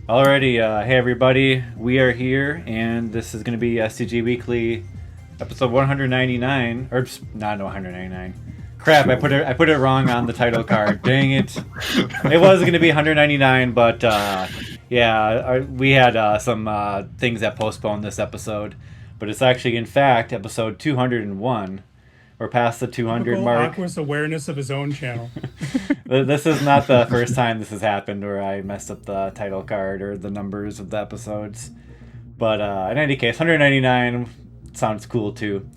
Alrighty, hey everybody, we are here, and this is going to be STG Weekly, episode 199, or not 199. Crap, I put it wrong on the title card. Dang it! It was going to be 199, but we had some things that postponed this episode, but it's actually, in fact, episode 201. We're past the 200 mark. Aquas awareness of his own channel. This is not the first time this has happened where I messed up the title card or the numbers of the episodes. But in any case, 199 sounds cool too.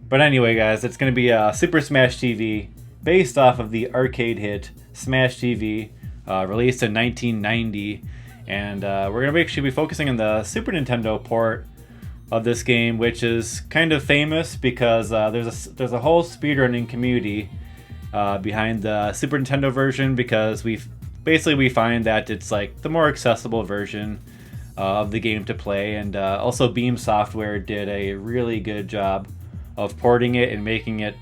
But anyway, guys, it's going to be Super Smash TV based off of the arcade hit Smash TV, released in 1990. And we're going to actually be focusing on the Super Nintendo port of this game, which is kind of famous because there's a whole speedrunning community behind the Super Nintendo version, because we find that it's like the more accessible version of the game to play, and also Beam Software did a really good job of porting it and making it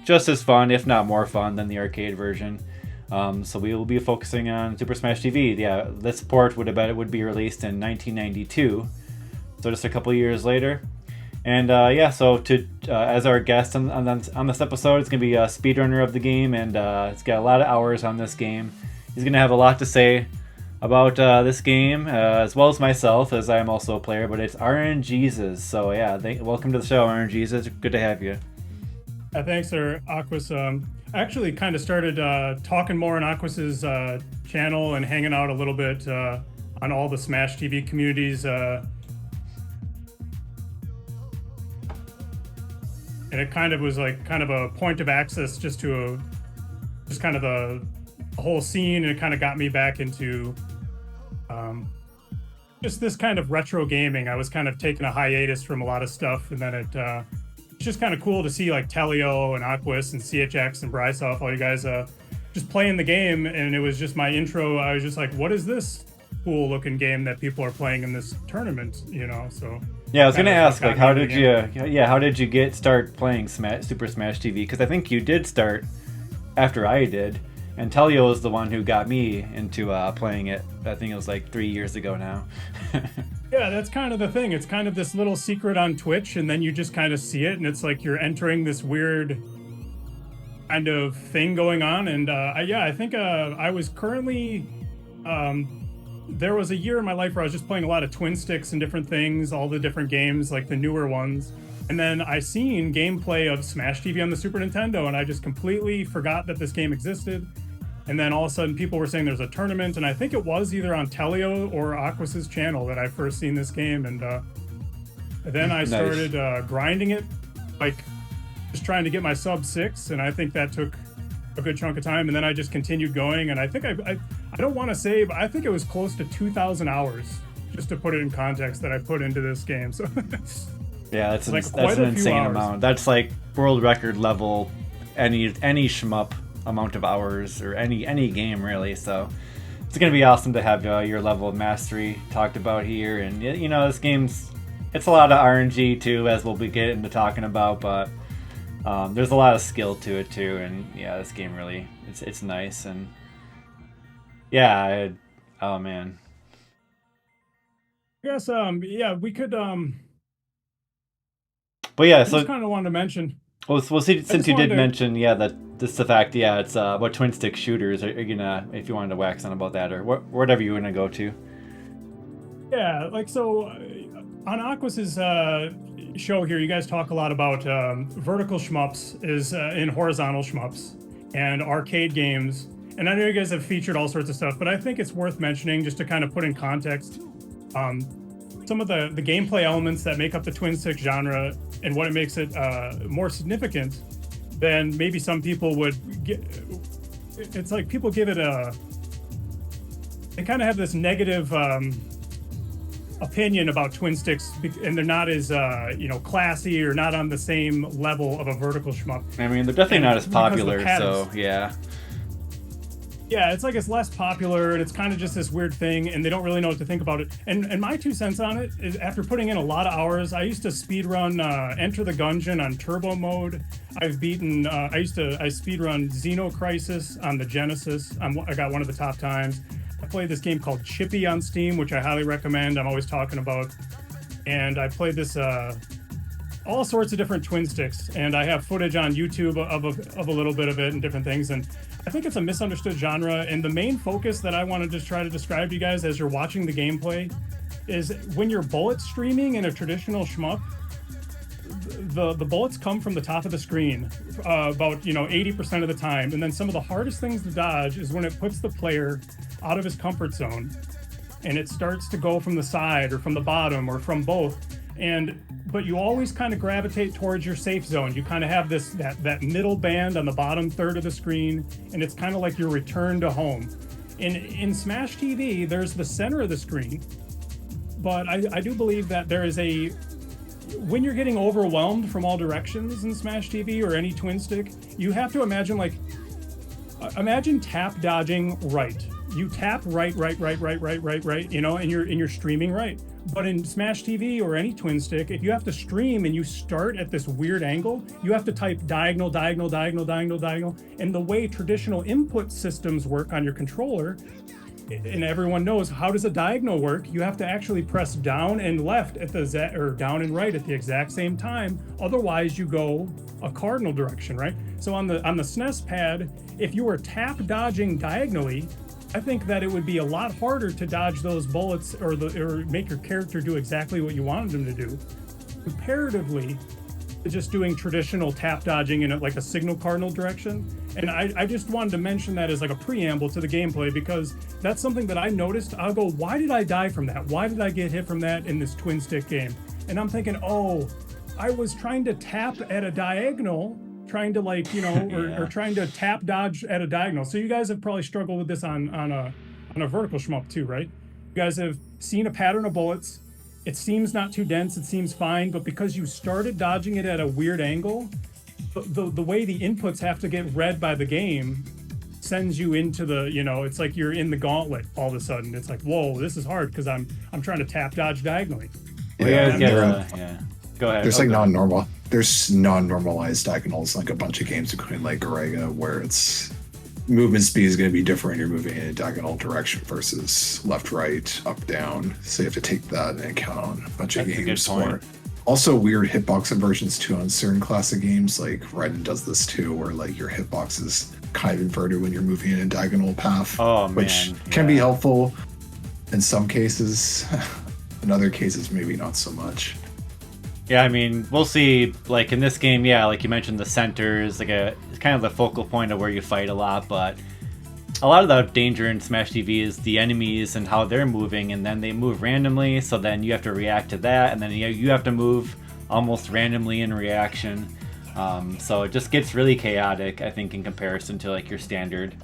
just as fun, if not more fun, than the arcade version. So we will be focusing on Super Smash TV. Yeah, this port would be released in 1992. So just a couple years later. And so as our guest on this episode, it's going to be a speedrunner of the game, and it's got a lot of hours on this game. He's going to have a lot to say about this game, as well as myself, as I am also a player, but it's RNGesus. So yeah, welcome to the show, RNGesus. Good to have you. Thanks, sir. Aquas. I actually kind of started talking more on Aquas's channel and hanging out a little bit on all the Smash TV communities. And it kind of was like kind of a point of access just to kind of the whole scene, and it kind of got me back into just this kind of retro gaming. I was kind of taking a hiatus from a lot of stuff, and then it's just kind of cool to see like Telio and Aquas and CHX and Brysoff, all you guys just playing the game, and it was just my intro. I was just like, what is this cool looking game that people are playing in this tournament, so yeah, I was gonna ask, like, how did you start playing Super Smash TV? Because I think you did start after I did, and Telio is the one who got me into playing it. I think it was like 3 years ago now. Yeah, that's kind of the thing. It's kind of this little secret on Twitch, and then you just kind of see it, and it's like you're entering this weird kind of thing going on. And I think I was currently there was a year in my life where I was just playing a lot of twin sticks and different things, all the different games, like the newer ones. And then I seen gameplay of Smash TV on the Super Nintendo, and I just completely forgot that this game existed. And then all of a sudden people were saying there's a tournament, and I think it was either on Telio or Aquas's channel that I first seen this game. And then I started grinding it, like just trying to get my sub 6, and I think that took a good chunk of time. And then I just continued going, and I think I don't want to say, but I think it was close to 2,000 hours, just to put it in context, that I put into this game. So yeah, that's an insane amount. That's like world record level, any shmup amount of hours, or any game really. So it's gonna be awesome to have your level of mastery talked about here. And this game's, it's a lot of RNG too, as we'll be getting into talking about, but there's a lot of skill to it too. And yeah, this game really, it's nice. And yeah, oh man. I guess we could but yeah, I so just kind of wanted to mention. Well, see, since you did mention, that this the fact, it's what twin stick shooters are you gonna, if you wanted to wax on about that, or whatever you want to go to. Yeah, like, so on Aquas's show here, you guys talk a lot about vertical shmups is in horizontal shmups and arcade games. And I know you guys have featured all sorts of stuff, but I think it's worth mentioning, just to kind of put in context, some of the gameplay elements that make up the twin stick genre and what it makes it more significant than maybe some people would get. It's like people give it they kind of have this negative opinion about twin sticks, and they're not as classy, or not on the same level of a vertical shmup. I mean, they're definitely not as popular, so yeah. Yeah, it's like it's less popular, and it's kind of just this weird thing, and they don't really know what to think about it. And my 2 cents on it is, after putting in a lot of hours, I used to speedrun Enter the Gungeon on turbo mode. I've beaten, I speedrun Xeno Crisis on the Genesis. I got one of the top times. I played this game called Chippy on Steam, which I highly recommend. I'm always talking about. And I played this all sorts of different twin sticks, and I have footage on YouTube of a little bit of it and different things. And I think it's a misunderstood genre. And the main focus that I want to just try to describe to you guys as you're watching the gameplay is when you're bullet streaming in a traditional shmup, the bullets come from the top of the screen about 80% of the time, and then some of the hardest things to dodge is when it puts the player out of his comfort zone and it starts to go from the side or from the bottom or from both. But you always kind of gravitate towards your safe zone. You kind of have that middle band on the bottom third of the screen, and it's kind of like your return to home. In Smash TV, there's the center of the screen, but I do believe that there is when you're getting overwhelmed from all directions in Smash TV or any twin stick, you have to imagine tap dodging right. You tap right, and you're streaming right. But in Smash TV or any twin stick, if you have to stream and you start at this weird angle, you have to type diagonal. And the way traditional input systems work on your controller, and everyone knows, how does a diagonal work? You have to actually press down and left or down and right at the exact same time. Otherwise, you go a cardinal direction, right? So on the SNES pad, if you were tap dodging diagonally, I think that it would be a lot harder to dodge those bullets or make your character do exactly what you wanted them to do, comparatively to just doing traditional tap dodging in like a signal cardinal direction. And I just wanted to mention that as like a preamble to the gameplay, because that's something that I noticed. I'll go, why did I die from that? Why did I get hit from that in this twin stick game? And I'm thinking, oh, I was trying to tap at a diagonal, trying to or trying to tap dodge at a diagonal. So you guys have probably struggled with this on a vertical shmup too, right? You guys have seen a pattern of bullets. It seems not too dense, it seems fine, but because you started dodging it at a weird angle, the way the inputs have to get read by the game sends you into it's like you're in the gauntlet all of a sudden. It's like, whoa, this is hard because I'm trying to tap dodge diagonally. Yeah. Go ahead. There's there's non-normalized diagonals, like a bunch of games, including like Garega, where it's movement speed is going to be different. You're moving in a diagonal direction versus left, right, up, down. So you have to take that into account on a bunch of games. Also, weird hitbox inversions too on certain classic games, like Raiden does this too, where like your hitbox is kind of inverted when you're moving in a diagonal path, which can be helpful in some cases. In other cases, maybe not so much. Yeah, I mean, we'll see. Like in this game, like you mentioned, the center is like it's kind of the focal point of where you fight a lot. But a lot of the danger in Smash TV is the enemies and how they're moving, and then they move randomly. So then you have to react to that, and then you have to move almost randomly in reaction. So it just gets really chaotic, I think, in comparison to like your standard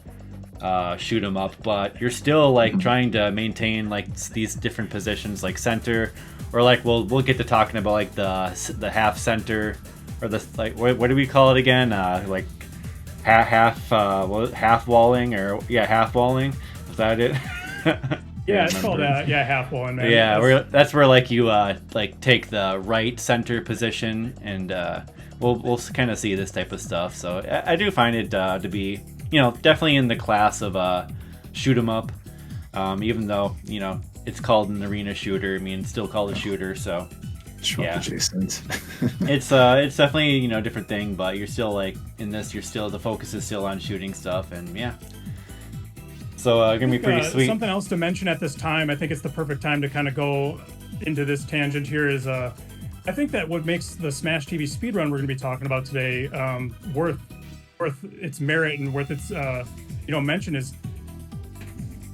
shoot 'em up. But you're still like trying to maintain like these different positions, like center. Or like we'll get to talking about like the half center, or the like what do we call it again? Like half walling, or half walling. Is that it? Yeah, it's called half walling. Man. Yeah, that's where like you like take the right center position, and we'll kind of see this type of stuff. So I do find it to be definitely in the class of shoot 'em up, even though it's called an arena shooter. I mean, it's still called a shooter, so adjacent. it's definitely a different thing, but you're still like in this. The focus is still on shooting stuff, and so gonna be pretty sweet. Something else to mention at this time, I think it's the perfect time to kind of go into this tangent here. Is I think that what makes the Smash TV speedrun we're gonna be talking about today worth its merit and worth its mention is.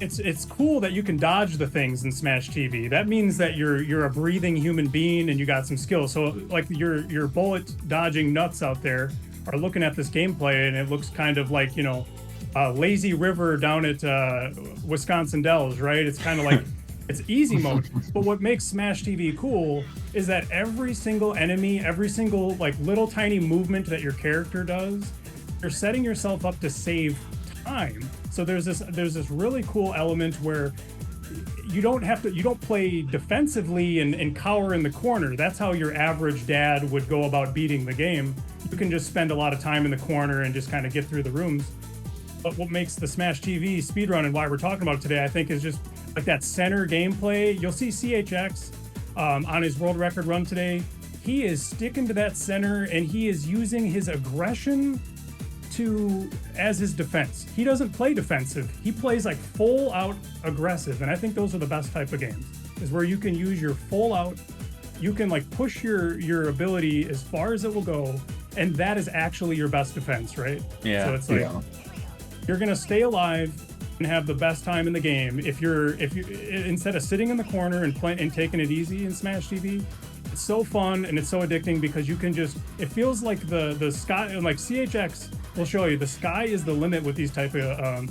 It's cool that you can dodge the things in Smash TV. That means that you're a breathing human being and you got some skills. So like your bullet dodging nuts out there are looking at this gameplay, and it looks kind of like lazy river down at Wisconsin Dells, right? It's kind of like it's easy mode. But what makes Smash TV cool is that every single enemy, every single like little tiny movement that your character does, you're setting yourself up to save time. So there's this really cool element where you don't play defensively and cower in the corner. That's how your average dad would go about beating the game. You can just spend a lot of time in the corner and just kind of get through the rooms. But what makes the Smash TV speedrun and why we're talking about it today, I think, is just like that center gameplay. You'll see CHX on his world record run today. He is sticking to that center, and he is using his aggression as his defense. He doesn't play defensive. He plays like full out aggressive. And I think those are the best type of games, is where you can use your full out, you can like push your ability as far as it will go. And that is actually your best defense, right? Yeah. So it's like, you're going to stay alive and have the best time in the game if you instead of sitting in the corner and playing and taking it easy in Smash TV. It's so fun and it's so addicting because you can just, it feels like the sky, like CHX will show you, the sky is the limit with these type of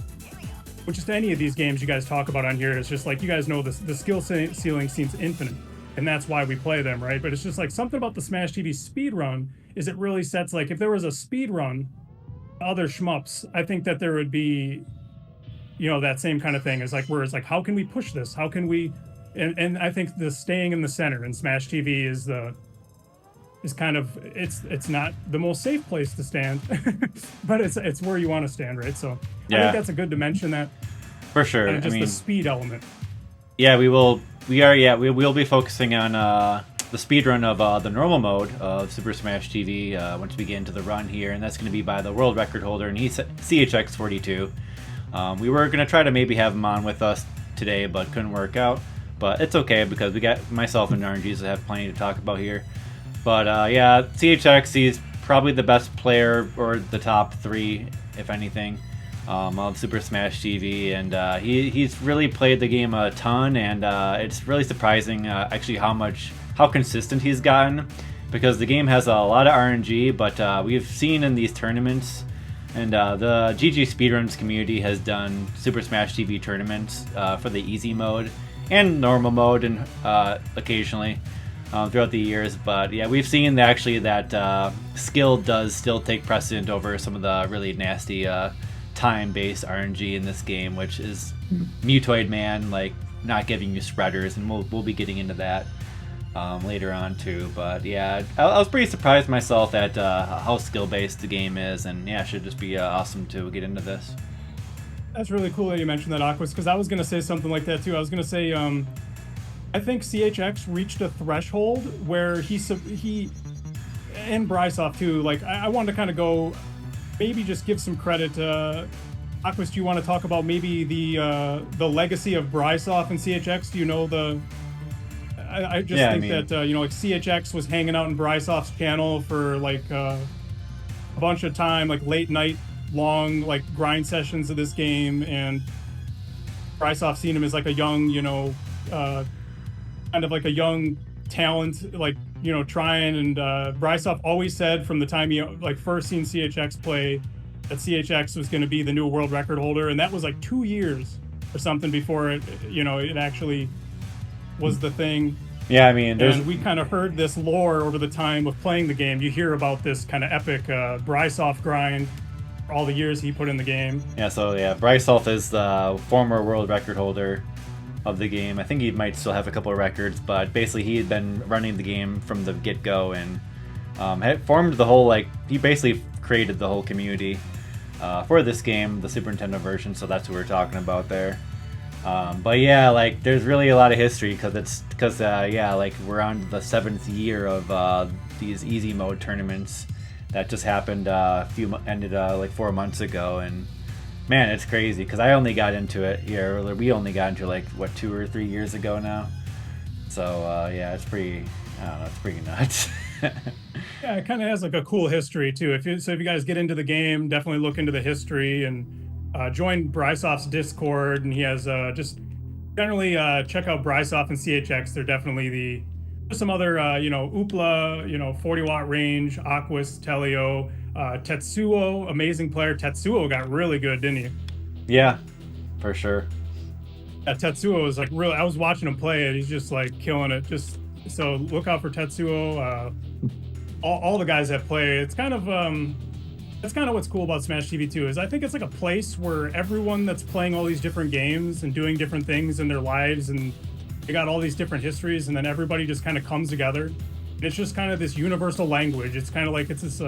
which is any of these games you guys talk about on here. It's just like, you guys know the skill ceiling seems infinite, and that's why we play them, right? But it's just like something about the Smash TV speedrun is it really sets, like, if there was a speedrun other shmups, I think that there would be, that same kind of thing. Is like, where it's like, how can we push this? How can we, and I think the staying in the center in Smash TV is kind of, it's not the most safe place to stand, but it's where you want to stand, right? So I think that's a good to mention that. For sure. And just the speed element. Yeah, we will be focusing on the speedrun of the normal mode of Super Smash TV once we get into the run here, and that's going to be by the world record holder, and he's CHX42. We were going to try to maybe have him on with us today, but couldn't work out. But it's okay, because we got myself and RNGs that have plenty to talk about here. But yeah, CHX, he's probably the best player, or the top 3, if anything, of Super Smash TV, and he's really played the game a ton, and it's really surprising actually how consistent he's gotten, because the game has a lot of RNG, but we've seen in these tournaments, and the GG Speedruns community has done Super Smash TV tournaments for the easy mode and normal mode, and occasionally throughout the years. But yeah, we've seen that skill does still take precedent over some of the really nasty time-based RNG in this game, which is Mutoid Man, like, not giving you spreaders, and we'll be getting into that later on too. But yeah, I was pretty surprised myself at how skill-based the game is, and yeah, it should just be awesome to get into this. That's really cool that you mentioned that, Aquas, because I was going to say something like that too. I was going to say, I think CHX reached a threshold where he and Brysoff too, like, I wanted to kind of go, maybe just give some credit. Aquas, do you want to talk about maybe the legacy of Brysoff and CHX? Do you know I just think that like CHX was hanging out in Brysoff's channel for like a bunch of time, like late night long like grind sessions of this game, and Brysoff seen him as like a young, kind of like a young talent, like, trying, and Brysoff always said from the time he like first seen CHX play that CHX was going to be the new world record holder, and that was like 2 years or something before it, it actually was the thing. Yeah, I mean, and we kind of heard this lore over the time of playing the game. You hear about this kind of epic Brysoff grind, all the years he put in the game. Yeah, so yeah, Brysoff is the former world record holder of the game. I think he might still have a couple of records, but basically he had been running the game from the get-go, and had formed the whole, like, he basically created the whole community for this game, the Super Nintendo version, so that's what we're talking about there. But yeah, like, there's really a lot of history, because yeah, like, we're on the 7th year of these easy mode tournaments that just happened ended like 4 months ago, and man, it's crazy, because I only got into it here, or we only got into it like, what, 2 or 3 years ago now. So yeah, it's pretty, I don't know, it's pretty nuts. Yeah, it kind of has like a cool history too. If you guys get into the game, definitely look into the history, and join Brysoff's Discord, and he has just generally check out Brysoff and CHX. They're definitely some other Oopla, 40 watt range, Aquas, Telio, Tetsuo, amazing player. Tetsuo got really good, didn't he? Yeah, for sure. Tetsuo was like really, I was watching him play it. He's just like killing it. Just so look out for Tetsuo. All the guys that play, it's kind of that's kind of what's cool about Smash TV too, is I think it's like a place where everyone that's playing all these different games and doing different things in their lives, and they got all these different histories, and then everybody just kind of comes together. And it's just kind of this universal language. It's kind of like it's this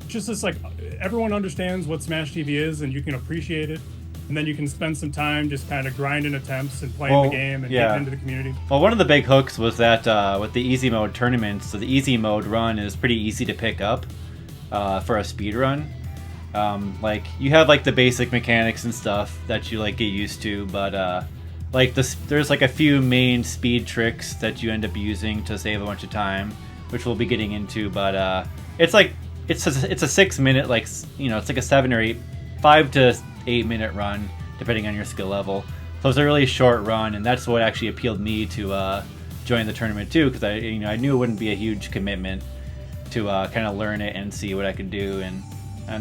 just this like everyone understands what Smash TV is, and you can appreciate it, and then you can spend some time just kind of grinding attempts and playing the game and getting into the community. Well, one of the big hooks was that with the easy mode tournaments, so the easy mode run is pretty easy to pick up for a speed run. Like you have like the basic mechanics and stuff that you like get used to, but like there's like a few main speed tricks that you end up using to save a bunch of time, which we'll be getting into. But it's like it's a 6 minute, like, you know, it's like a 7 or 8, 5 to 8 minute run depending on your skill level. So it's a really short run, and that's what actually appealed me to join the tournament too, because I knew it wouldn't be a huge commitment to kind of learn it and see what I could do, and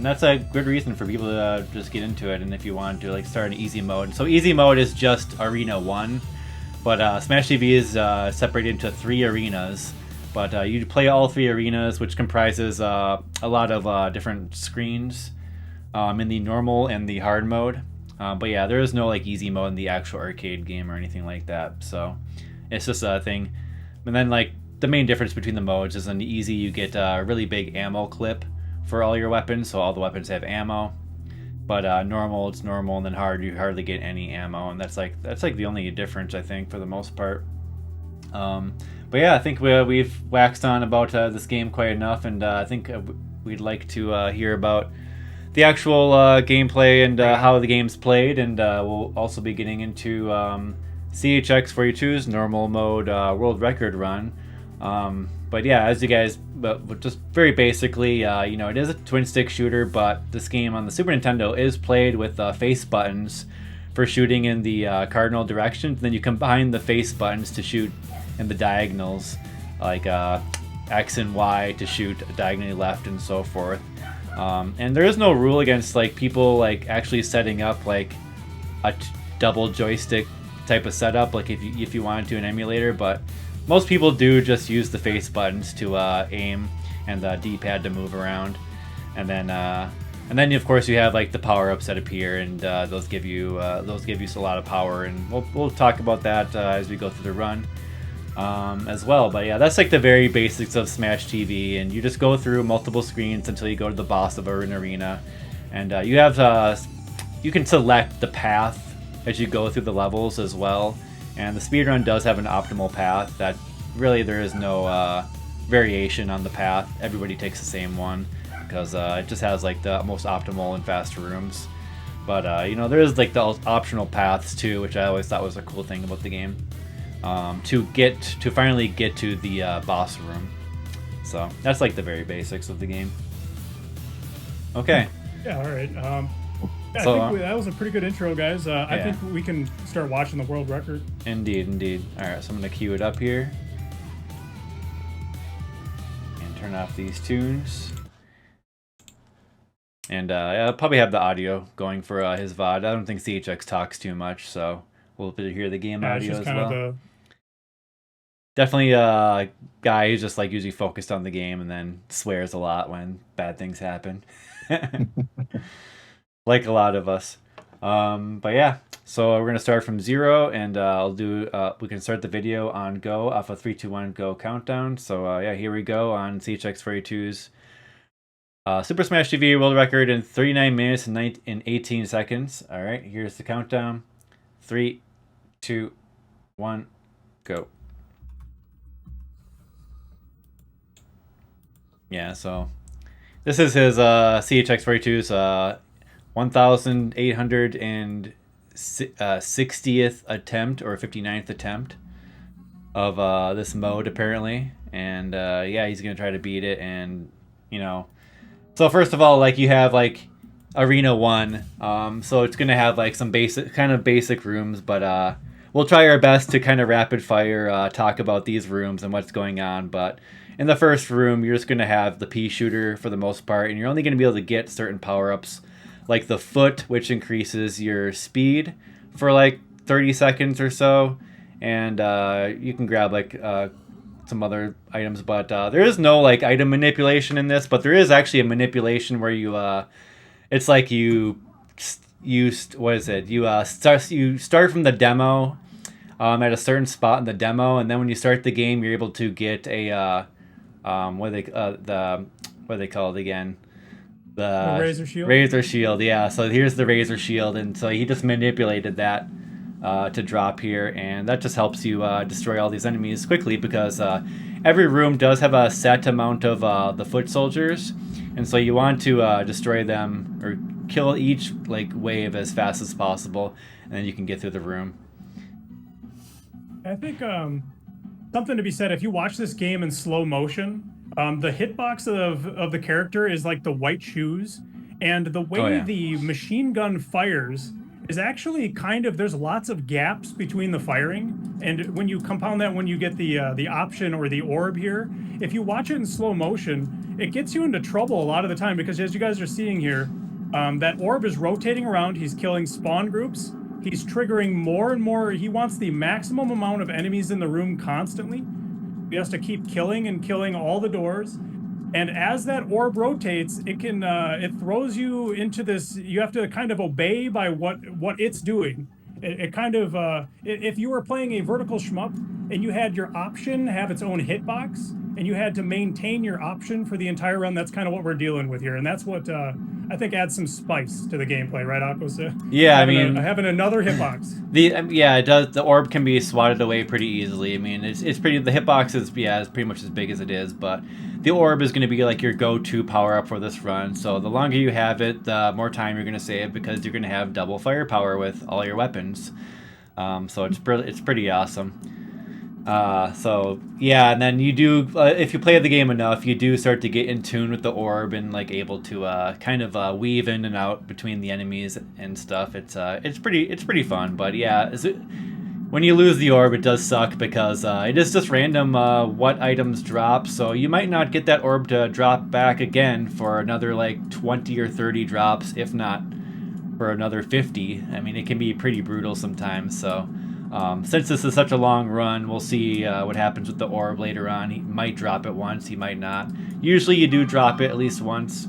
that's a good reason for people to just get into it. And if you want to like start in easy mode, so easy mode is just Arena 1, but Smash TV is separated into 3 arenas. But you play all 3 arenas, which comprises a lot of different screens in the normal and the hard mode. But yeah, there is no like easy mode in the actual arcade game or anything like that. So it's just a thing. And then like the main difference between the modes is in the easy you get a really big ammo clip for all your weapons, so all the weapons have ammo. But normal, it's normal, and then hard, you hardly get any ammo, and that's like the only difference, I think, for the most part. But yeah, I think we've waxed on about this game quite enough, and I think we'd like to hear about the actual gameplay and how the game's played, and we'll also be getting into CHX42's normal mode world record run. But yeah, as you guys, but just very basically, you know, it is a twin stick shooter, but this game on the Super Nintendo is played with face buttons for shooting in the cardinal direction. Then you combine the face buttons to shoot in the diagonals, like X and Y to shoot diagonally left and so forth. And there is no rule against like people like actually setting up like a double joystick type of setup, like if you wanted to in emulator, but most people do just use the face buttons to aim and the D-pad to move around, and then of course you have like the power-ups that appear, and those give you a lot of power, and we'll talk about that as we go through the run as well. But yeah, that's like the very basics of Smash TV, and you just go through multiple screens until you go to the boss of an arena, and you can select the path as you go through the levels as well. And the speedrun does have an optimal path that really there is no variation on the path. Everybody takes the same one because it just has like the most optimal and fast rooms. But you know, there is like the optional paths too, which I always thought was a cool thing about the game. To finally get to the boss room. So that's like the very basics of the game. Okay. Yeah. All right. Yeah, So, I think that was a pretty good intro, guys. I think we can start watching the world record. Indeed. All right, so I'm gonna cue it up here and turn off these tunes. And I'll probably have the audio going for his VOD. I don't think CHX talks too much, so we'll hear the game audio as well. Definitely a guy who's just like usually focused on the game and then swears a lot when bad things happen. Like a lot of us. But yeah, so we're gonna start from 0, and we can start the video on go off a 3, 2, 1 go countdown. So yeah, here we go on CHX42's Super Smash TV world record in 39 minutes and 18 seconds. All right, here's the countdown. 3, 2, 1, go. Yeah, so this is his CHX42's 1,860th attempt or 59th attempt of this mode apparently, and yeah, he's gonna try to beat it. And you know, so first of all, like you have like Arena 1, so it's gonna have like some basic rooms, but we'll try our best to kind of rapid fire talk about these rooms and what's going on. But in the first room, you're just gonna have the pea shooter for the most part, and you're only gonna be able to get certain power-ups, like the foot, which increases your speed for like 30 seconds or so, and you can grab like some other items, but there is no like item manipulation in this. But there is actually a manipulation where you it's like you start from the demo at a certain spot in the demo, and then when you start the game, you're able to get a what do they call it again? the razor shield. Razor shield, yeah. So here's the razor shield, and so he just manipulated that to drop here, and that just helps you destroy all these enemies quickly because every room does have a set amount of the foot soldiers, and so you want to destroy them or kill each like wave as fast as possible, and then you can get through the room. I think something to be said, if you watch this game in slow motion, the hitbox of the character is like the white shoes, and the way the machine gun fires is actually kind of, there's lots of gaps between the firing, and when you compound that, when you get the option or the orb here, if you watch it in slow motion, it gets you into trouble a lot of the time, because as you guys are seeing here, that orb is rotating around, he's killing spawn groups, he's triggering more and more, he wants the maximum amount of enemies in the room constantly. He has to keep killing and killing all the doors. And as that orb rotates, it can it throws you into this, you have to kind of obey by what it's doing. It kind of, if you were playing a vertical shmup and you had your option have its own hitbox, and you had to maintain your option for the entire run, that's kind of what we're dealing with here. And that's what I think adds some spice to the gameplay, right, Aquas? Yeah, I mean, having another hitbox. Yeah, it does. The orb can be swatted away pretty easily. I mean, it's pretty. The hitbox is pretty much as big as it is, but the orb is going to be like your go-to power up for this run. So the longer you have it, the more time you're going to save because you're going to have double firepower with all your weapons. So it's pretty awesome. So yeah, and then you do if you play the game enough, you do start to get in tune with the orb and like able to kind of weave in and out between the enemies and stuff. It's pretty fun, but yeah, when you lose the orb, it does suck because it is just random what items drop. So you might not get that orb to drop back again for another like 20 or 30 drops, if not for another 50. I mean, it can be pretty brutal sometimes. So. Since this is such a long run, we'll see what happens with the orb later on. He might drop it once, he might not. Usually you do drop it at least once.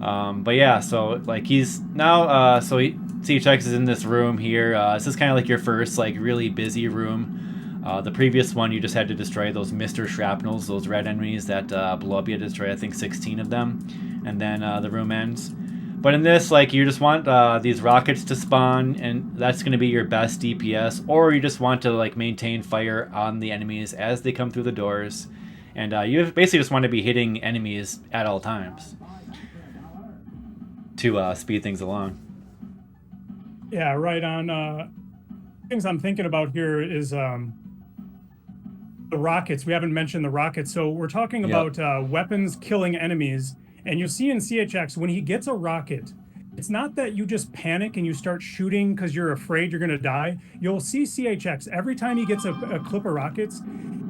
But yeah, so like he's now, CHX is in this room here. This is kind of like your first like really busy room. The previous one you just had to destroy those Mr. Shrapnels, those red enemies that blow up. You had to destroy I think 16 of them, and then the room ends. But in this, like, you just want these rockets to spawn, and that's going to be your best DPS, or you just want to, like, maintain fire on the enemies as they come through the doors. And you basically just want to be hitting enemies at all times to speed things along. Yeah, right on. Things I'm thinking about here is the rockets. We haven't mentioned the rockets. So we're talking about weapons killing enemies. And you'll see in CHX, when he gets a rocket, it's not that you just panic and you start shooting because you're afraid you're going to die. You'll see CHX, every time he gets a clip of rockets,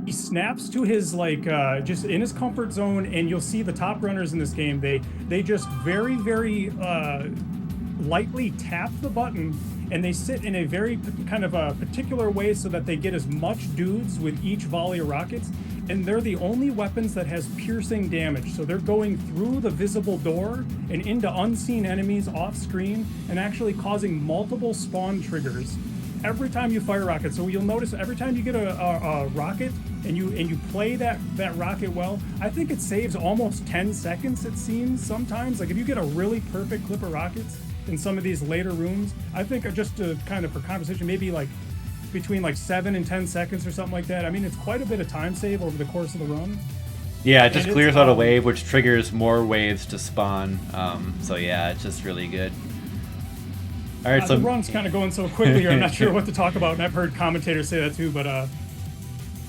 he snaps to his, like, just in his comfort zone, and you'll see the top runners in this game, they just very, very lightly tap the button, and they sit in a very kind of a particular way so that they get as much dudes with each volley of rockets. And they're the only weapons that has piercing damage. So they're going through the visible door and into unseen enemies off screen and actually causing multiple spawn triggers every time you fire rockets. So you'll notice every time you get a rocket and you play that rocket well, I think it saves almost 10 seconds, it seems sometimes. Like if you get a really perfect clip of rockets in some of these later rooms, I think just to kind of for conversation, maybe like between like 7 and 10 seconds or something like that. I mean, it's quite a bit of time save over the course of the run. Yeah, it just clears out a wave, which triggers more waves to spawn. So yeah, it's just really good. All right, so the run's kind of going so quickly here. I'm not sure what to talk about, and I've heard commentators say that too. But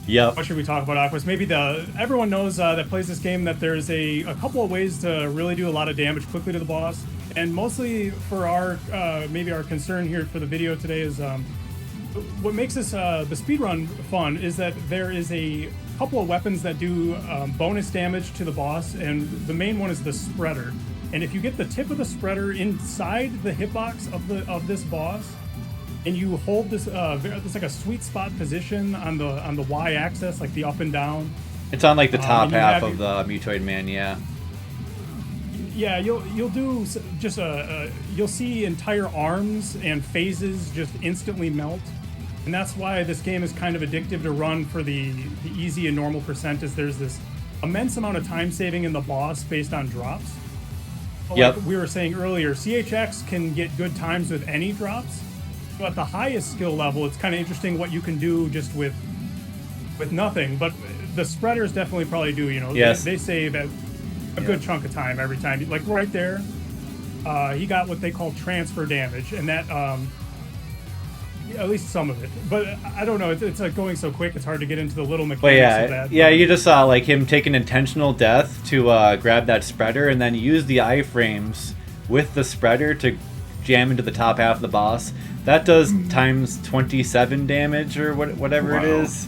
yep. What should we talk about, Aquas? Maybe everyone knows that plays this game that there's a couple of ways to really do a lot of damage quickly to the boss, and mostly for our maybe our concern here for the video today is. What makes this the speedrun fun is that there is a couple of weapons that do bonus damage to the boss, and the main one is the spreader. And if you get the tip of the spreader inside the hitbox of this boss, and you hold this, it's like a sweet spot position on the y-axis, like the up and down. It's on like the top half of the Mutoid Man, yeah. Yeah, you'll do just you'll see entire arms and phases just instantly melt, and that's why this game is kind of addictive to run for the easy and normal percent. Is there's this immense amount of time saving in the boss based on drops, Yep. Like we were saying earlier, CHX can get good times with any drops. So at the highest skill level, it's kind of interesting what you can do just with nothing. But the spreaders definitely probably do. You know, Yes. they save a good chunk of time every time. Like right there, he got what they call transfer damage, and that at least some of it. But I don't know. It's like going so quick, it's hard to get into the little mechanics But of that. yeah, you just saw like him take an intentional death to grab that spreader and then use the iframes with the spreader to jam into the top half of the boss. That does times 27 damage or whatever it is.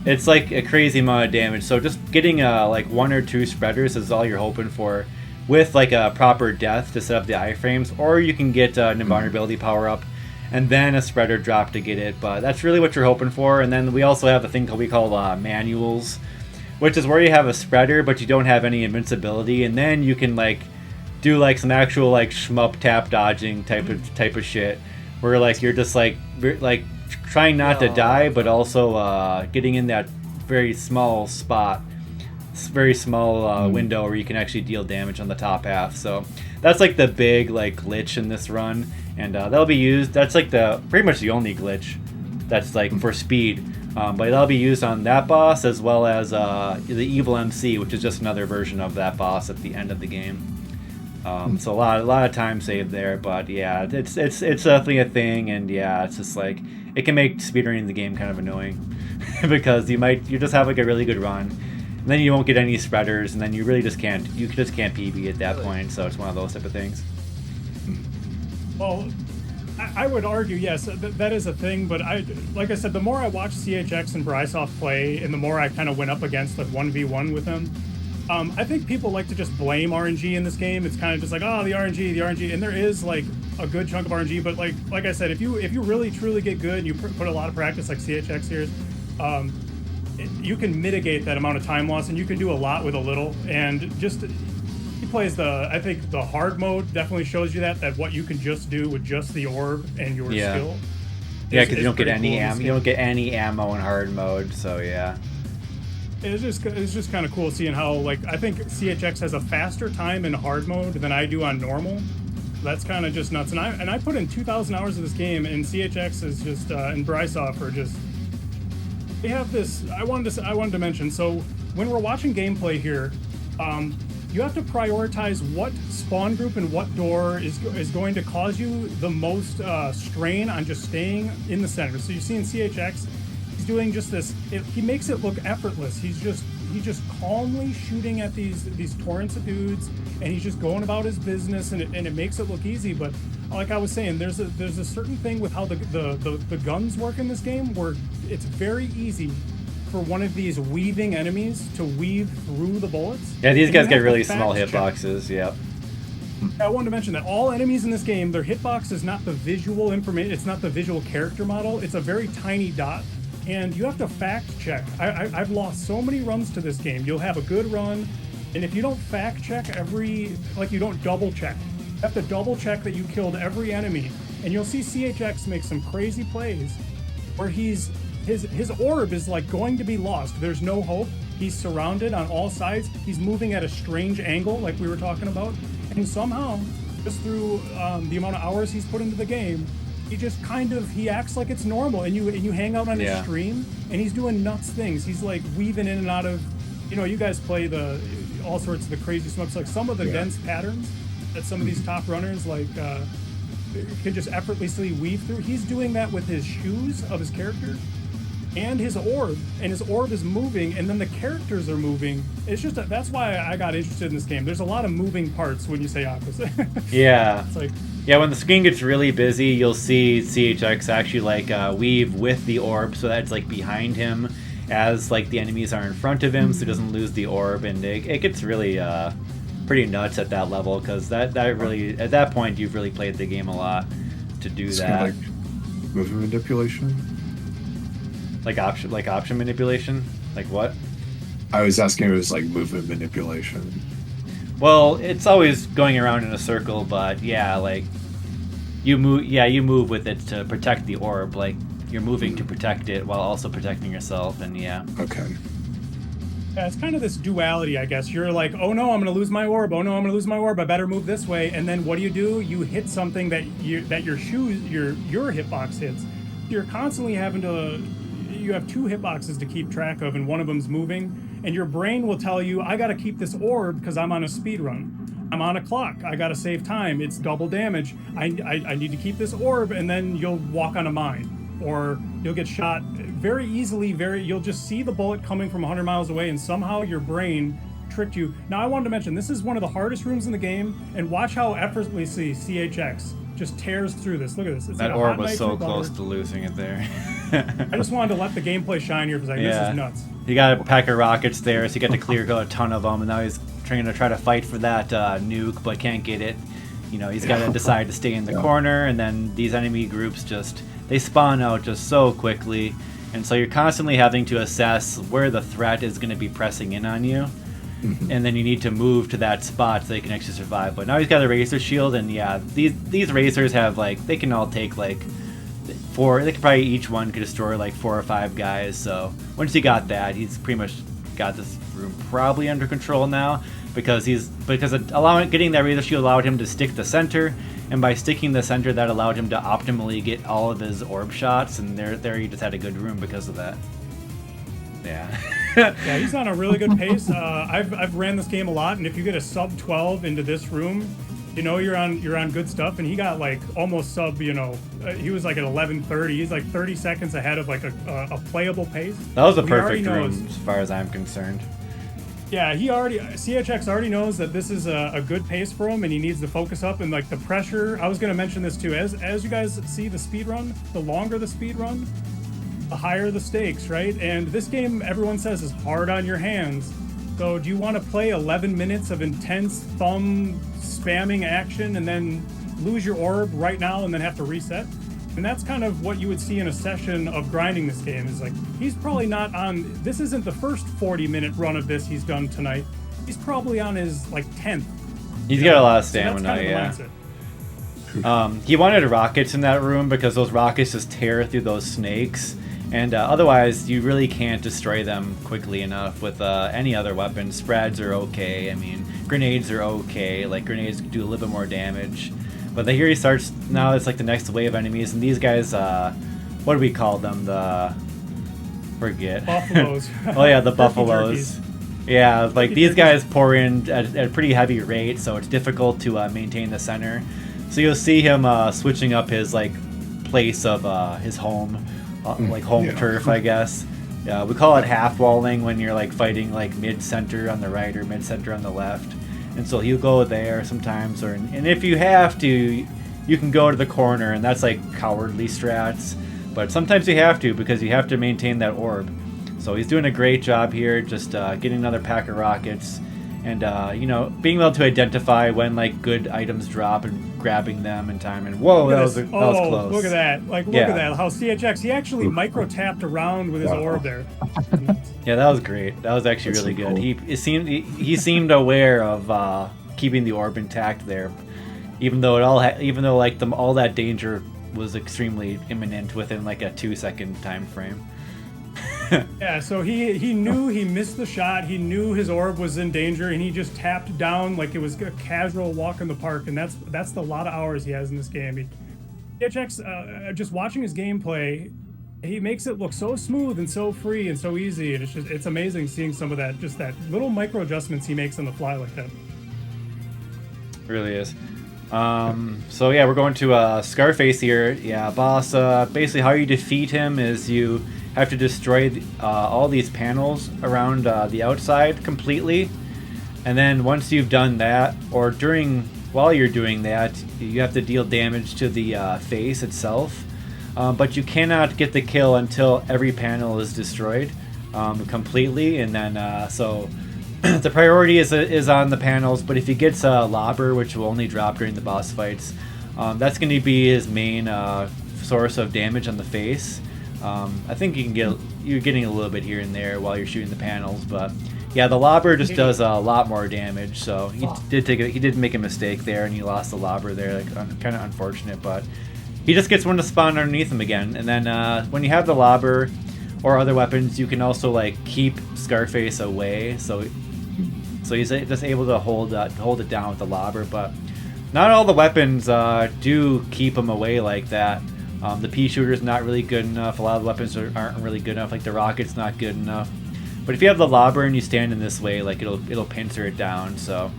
It's like a crazy amount of damage. So just getting like 1 or 2 spreaders is all you're hoping for, with like a proper death to set up the iframes, or you can get an invulnerability power up and then a spreader drop to get it. But that's really what you're hoping for. And then we also have a thing we call manuals, which is where you have a spreader but you don't have any invincibility, and then you can like do like some actual like shmup tap dodging type of shit, where like you're just like trying not to die, but also getting in that very small spot, very small window where you can actually deal damage on the top half. So that's like the big like glitch in this run, and that'll be used. That's like pretty much the only glitch that's like for speed, but that'll be used on that boss as well as the evil MC, which is just another version of that boss at the end of the game. So a lot of time saved there, but yeah, it's definitely a thing, and yeah, it's just like it can make speedrunning the game kind of annoying because you just have like a really good run, and then you won't get any spreaders, and then you really just can't PB at that point. So it's one of those type of things. Well, I would argue, yes, that is a thing, but like I said, the more I watched CHX and Brysoft play, and the more I kind of went up against like 1v1 with them, I think people like to just blame RNG in this game. It's kind of just like, oh, the RNG, and there is like a good chunk of RNG, but like I said, if you really truly get good and you put a lot of practice like CHX here, you can mitigate that amount of time loss, and you can do a lot with a little. And just he plays I think the hard mode definitely shows you that what you can just do with just the orb and your skill. Yeah, because you don't get any ammo. You don't get any ammo in hard mode. So yeah. It's just kind of cool seeing how, like, I think CHX has a faster time in hard mode than I do on normal. That's kind of just nuts. And I put in 2,000 hours of this game, and CHX is just and Brysoft are just. They have this. I wanted to mention. So when we're watching gameplay here, you have to prioritize what spawn group and what door is going to cause you the most strain on just staying in the center. So you see in CHX. Doing just this, he makes it look effortless. He's just calmly shooting at these torrents of dudes, and he's just going about his business, and it makes it look easy. But like I was saying, there's a certain thing with how the guns work in this game where it's very easy for one of these weaving enemies to weave through the bullets. Yeah, these guys get really small hitboxes. Yep. I wanted to mention that all enemies in this game, their hitbox is not the visual information. It's not the visual character model. It's a very tiny dot. And you have to fact check. I've lost so many runs to this game. You'll have a good run, and if you don't fact check you don't double check. You have to double check that you killed every enemy. And you'll see CHX make some crazy plays where his orb is like going to be lost. There's no hope. He's surrounded on all sides. He's moving at a strange angle, like we were talking about. And somehow, just through the amount of hours he's put into the game, he acts like it's normal, and you hang out on his stream, and he's doing nuts things. He's like weaving in and out of, you guys play all sorts of the crazy smokes, like some of the dense patterns that some of these top runners can just effortlessly weave through. He's doing that with his shoes of his character and his orb, and his orb is moving, and then the characters are moving. It's just that's why I got interested in this game. There's a lot of moving parts when you say Aquas. Yeah. It's like. Yeah, when the screen gets really busy, you'll see CHX actually weave with the orb so that it's like behind him as like the enemies are in front of him, so he doesn't lose the orb, and it gets really pretty nuts at that level, because that really at that point you've really played the game a lot to do it's that. Kind of like movement manipulation. Like option manipulation? Like what? I was asking if it was like movement manipulation. Well, it's always going around in a circle, but yeah, like you move with it to protect the orb, like you're moving to protect it while also protecting yourself, and yeah. Okay. Yeah, it's kind of this duality, I guess. You're like, oh no, I'm gonna lose my orb. Oh no, I'm gonna lose my orb. I better move this way. And then what do? You hit something that your hitbox hits. You're constantly having to. You have 2 hitboxes to keep track of, and one of them's moving. And your brain will tell you, I gotta keep this orb because I'm on a speed run. I'm on a clock. I gotta save time. It's double damage. I need to keep this orb, and then you'll walk on a mine, or you'll get shot very easily. You'll just see the bullet coming from 100 miles away, and somehow your brain tricked you. Now, I wanted to mention, this is one of the hardest rooms in the game, and watch how effortlessly CHX just tears through this. Look at this. It's that like orb was so close to losing it there. I just wanted to let the gameplay shine here because this is nuts. He got a pack of rockets there, so he got to clear a ton of them, and now he's trying to fight for that nuke, but can't get it. You know, he's got to decide to stay in the corner, and then these enemy groups they spawn out just so quickly, and so you're constantly having to assess where the threat is going to be pressing in on you. And then you need to move to that spot so they can actually survive. But now he's got a razor shield, and yeah, these razors have they can all take 4. They could probably each one could destroy 4 or 5 guys. So once he got that, he's pretty much got this room probably under control now, because getting that razor shield allowed him to stick the center, and by sticking the center, that allowed him to optimally get all of his orb shots, and there he just had a good room because of that. Yeah. Yeah, he's on a really good pace. I've ran this game a lot, and if you get a sub 12 into this room, you know you're on good stuff. And he got almost sub. He was at 11:30. He's 30 seconds ahead of a playable pace. That was a perfect room as far as I'm concerned. Yeah, CHX already knows that this is a good pace for him, and he needs to focus up. And the pressure. I was gonna mention this too. As you guys see the speed run, the longer the speed run, the higher the stakes, right? And this game, everyone says, is hard on your hands. So do you want to play 11 minutes of intense thumb spamming action and then lose your orb right now and then have to reset? And that's kind of what you would see in a session of grinding this game. Is he's probably not on, this isn't the first 40-minute run of this he's done tonight. He's probably on his 10th. He's got a lot of stamina, so yeah. He wanted rockets in that room because those rockets just tear through those snakes. And otherwise, you really can't destroy them quickly enough with any other weapon. Spreads are okay. I mean, grenades are okay. Grenades do a little bit more damage. But here he starts, now it's the next wave of enemies. And these guys, what do we call them? Forget. Buffaloes. Oh yeah, the buffaloes. Yeah, these guys pour in at a pretty heavy rate, so it's difficult to maintain the center. So you'll see him switching up his place of his home. Home turf, I guess. Yeah, we call it half walling when you're fighting mid-center on the right or mid-center on the left. And so he'll go there sometimes, and if you have to, you can go to the corner, and that's cowardly strats. But sometimes you have to, because you have to maintain that orb. So he's doing a great job here, just getting another pack of rockets, and being able to identify when good items drop and grabbing them in time. And whoa, that was close. Look at that! Look at that! How CHX, he actually micro tapped around with his orb there. Yeah, that was great. That was actually really good. Cool. He seemed aware of keeping the orb intact there, even though all that danger was extremely imminent within a 2-second time frame. Yeah, so he knew he missed the shot. He knew his orb was in danger, and he just tapped down like it was a casual walk in the park. And that's the lot of hours he has in this game. THX, just watching his gameplay, he makes it look so smooth and so free and so easy, and it's amazing seeing some of that, just that little micro adjustments he makes on the fly like that. It really is. So yeah, we're going to Scarface here. Yeah, boss. Basically, how you defeat him is you have to destroy all these panels around the outside completely, and then once you've done that, or while you're doing that, you have to deal damage to the face itself. But you cannot get the kill until every panel is destroyed completely, and then so the priority is on the panels. But if he gets a lobber, which will only drop during the boss fights, that's going to be his main source of damage on the face. I think you're getting a little bit here and there while you're shooting the panels, but yeah, the lobber just does a lot more damage. So he did make a mistake there, and he lost the lobber there. Kind of unfortunate, but he just gets one to spawn underneath him again. And then when you have the lobber, or other weapons, you can also like keep Scarface away, so he's just able to hold it down with the lobber. But not all the weapons do keep him away like that. The pea shooter's not really good enough. A lot of the weapons aren't really good enough. Like the rocket's not good enough. But if you have the lobber and you stand in this way, like it'll pincer it down. So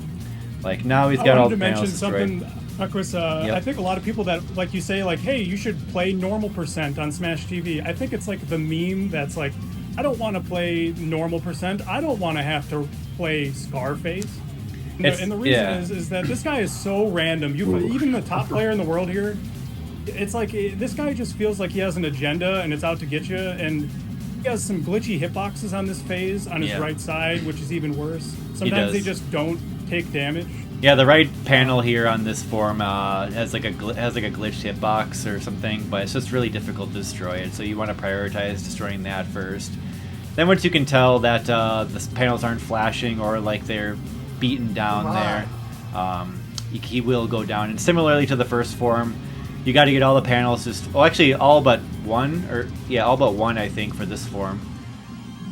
like now he's got all the panels destroyed. Aquas, Yep. I think a lot of people that, like you say, like, hey, you should play normal percent on Smash TV. I think it's like the meme that's like, I don't want to play normal percent. I don't want to have to play Scarface. And the reason is that this guy is so random. Even the top player in the world here, it's like this guy just feels like he has an agenda and it's out to get you. And he has some glitchy hitboxes on this phase on his right side, which is even worse. Sometimes they just don't take damage. Yeah, the right panel here on this form has like a glitched hitbox or something, but it's just really difficult to destroy it. So you want to prioritize destroying that first. Then once you can tell that the panels aren't flashing or like they're beaten down there, he will go down. And similarly to the first form, you got to get all the panels actually all but one, I think, for this form.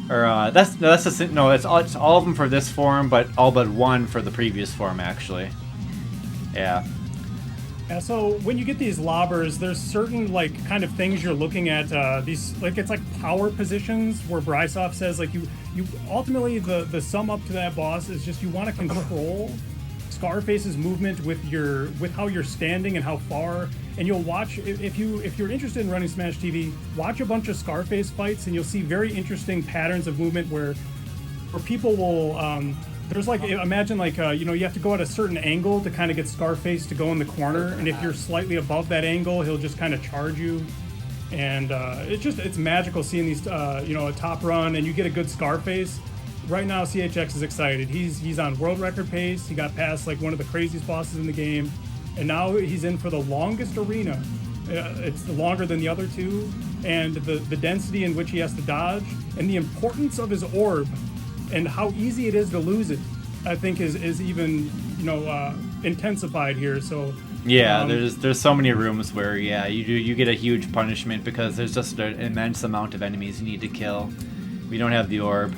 Or it's all of them for this form, but all but one for the previous form, actually. Yeah. Yeah. So when you get these lobbers, there's certain like kind of things you're looking at. These like it's like power positions where Brysov says like you ultimately the sum up to that boss is just you want to control Scarface's movement with how you're standing and how far. And you'll watch if you're interested in running Smash TV, watch a bunch of Scarface fights, and you'll see very interesting patterns of movement where people will. There's like imagine like you have to go at a certain angle to kind of get Scarface to go in the corner, and if you're slightly above that angle, he'll just kind of charge you. And it's magical seeing these a top run, and you get a good Scarface. Right now, CHX is excited. He's on world record pace. He got past like one of the craziest bosses in the game. And now he's in for the longest arena. It's longer than the other two. And the density in which he has to dodge and the importance of his orb and how easy it is to lose it, I think is even, intensified here. So yeah, there's so many rooms where you get a huge punishment because there's just an immense amount of enemies you need to kill. We don't have the orb.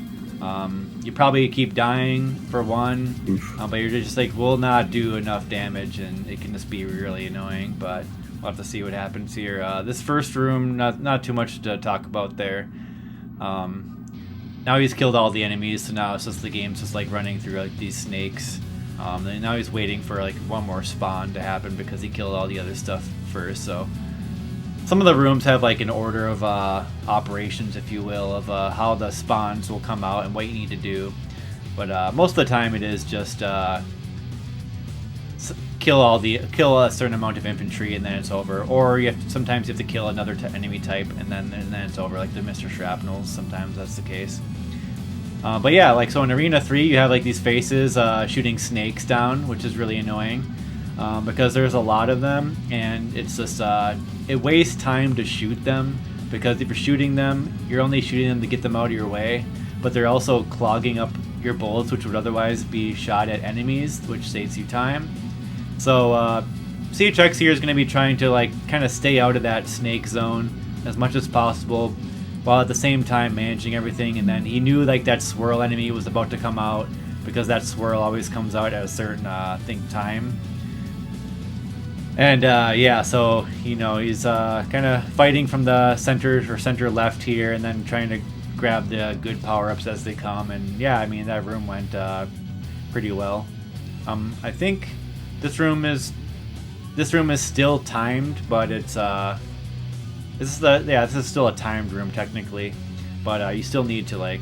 You probably keep dying for one, but you're just like, will not do enough damage, and it can just be really annoying. But we'll have to see what happens here. This first room, not too much to talk about there. Now he's killed all the enemies, so now it's just the game's just like running through like these snakes. And now he's waiting for like one more spawn to happen because he killed all the other stuff first. So some of the rooms have like an order of operations, if you will, of how the spawns will come out and what you need to do. But most of the time it is just kill a certain amount of infantry and then it's over. Or sometimes you have to kill another enemy type and then it's over, like the Mr. Shrapnels. Sometimes that's the case. But yeah, like so in Arena 3 you have like these faces shooting snakes down, which is really annoying because there's a lot of them, and it's just it wastes time to shoot them because if you're shooting them, you're only shooting them to get them out of your way, but they're also clogging up your bullets, which would otherwise be shot at enemies, which saves you time. So CHX here is going to be trying to like kind of stay out of that snake zone as much as possible, while at the same time managing everything. And then he knew like that swirl enemy was about to come out because that swirl always comes out at a certain time. And so he's kind of fighting from the center left here, and then trying to grab the good power-ups as they come. And yeah, I mean that room went pretty well. I think this room is still timed, but it's this is still a timed room technically, but you still need to like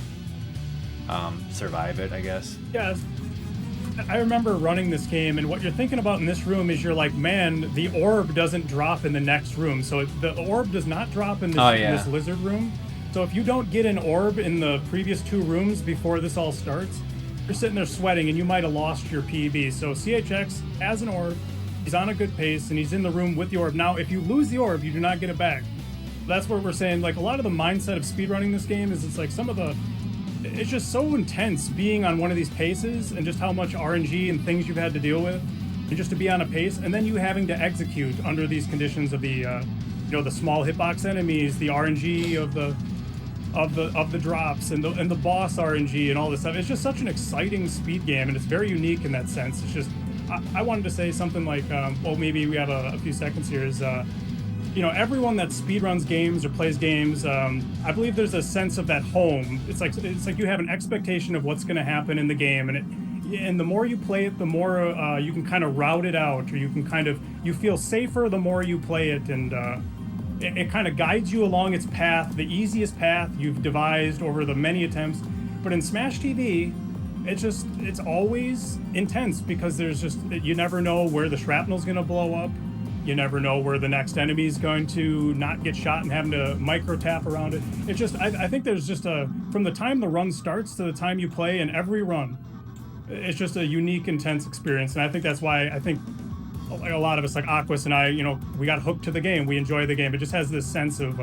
survive it, I guess. Yeah, I remember running this game, and what you're thinking about in this room is you're like, man, the orb doesn't drop in the next room. So the orb does not drop in this lizard room. So if you don't get an orb in the previous two rooms before this all starts, you're sitting there sweating and you might have lost your PB. So CHX has an orb, he's on a good pace, and he's in the room with the orb. Now, if you lose the orb, you do not get it back. That's what we're saying. Like, a lot of the mindset of speedrunning this game is it's like it's just so intense being on one of these paces and just how much RNG and things you've had to deal with, and just to be on a pace, and then you having to execute under these conditions of the, the small hitbox enemies, the RNG of of the drops and the boss RNG and all this stuff. It's just such an exciting speed game, and it's very unique in that sense. It's just I wanted to say something like, well, maybe we have a few seconds here. Is you know, everyone that speedruns games or plays games, I believe there's a sense of that home. It's like you have an expectation of what's going to happen in the game, and the more you play it, the more you can kind of route it out, or you feel safer the more you play it, and it kind of guides you along its path, the easiest path you've devised over the many attempts. But in Smash TV, it's always intense, because you never know where the shrapnel's going to blow up. You never know where the next enemy is going to not get shot and having to micro tap around it. It's just, I think there's just from the time the run starts to the time you play, in every run, it's just a unique, intense experience. And I think that's why I think a lot of us, like Aquas and I, you know, we got hooked to the game. We enjoy the game. It just has this sense of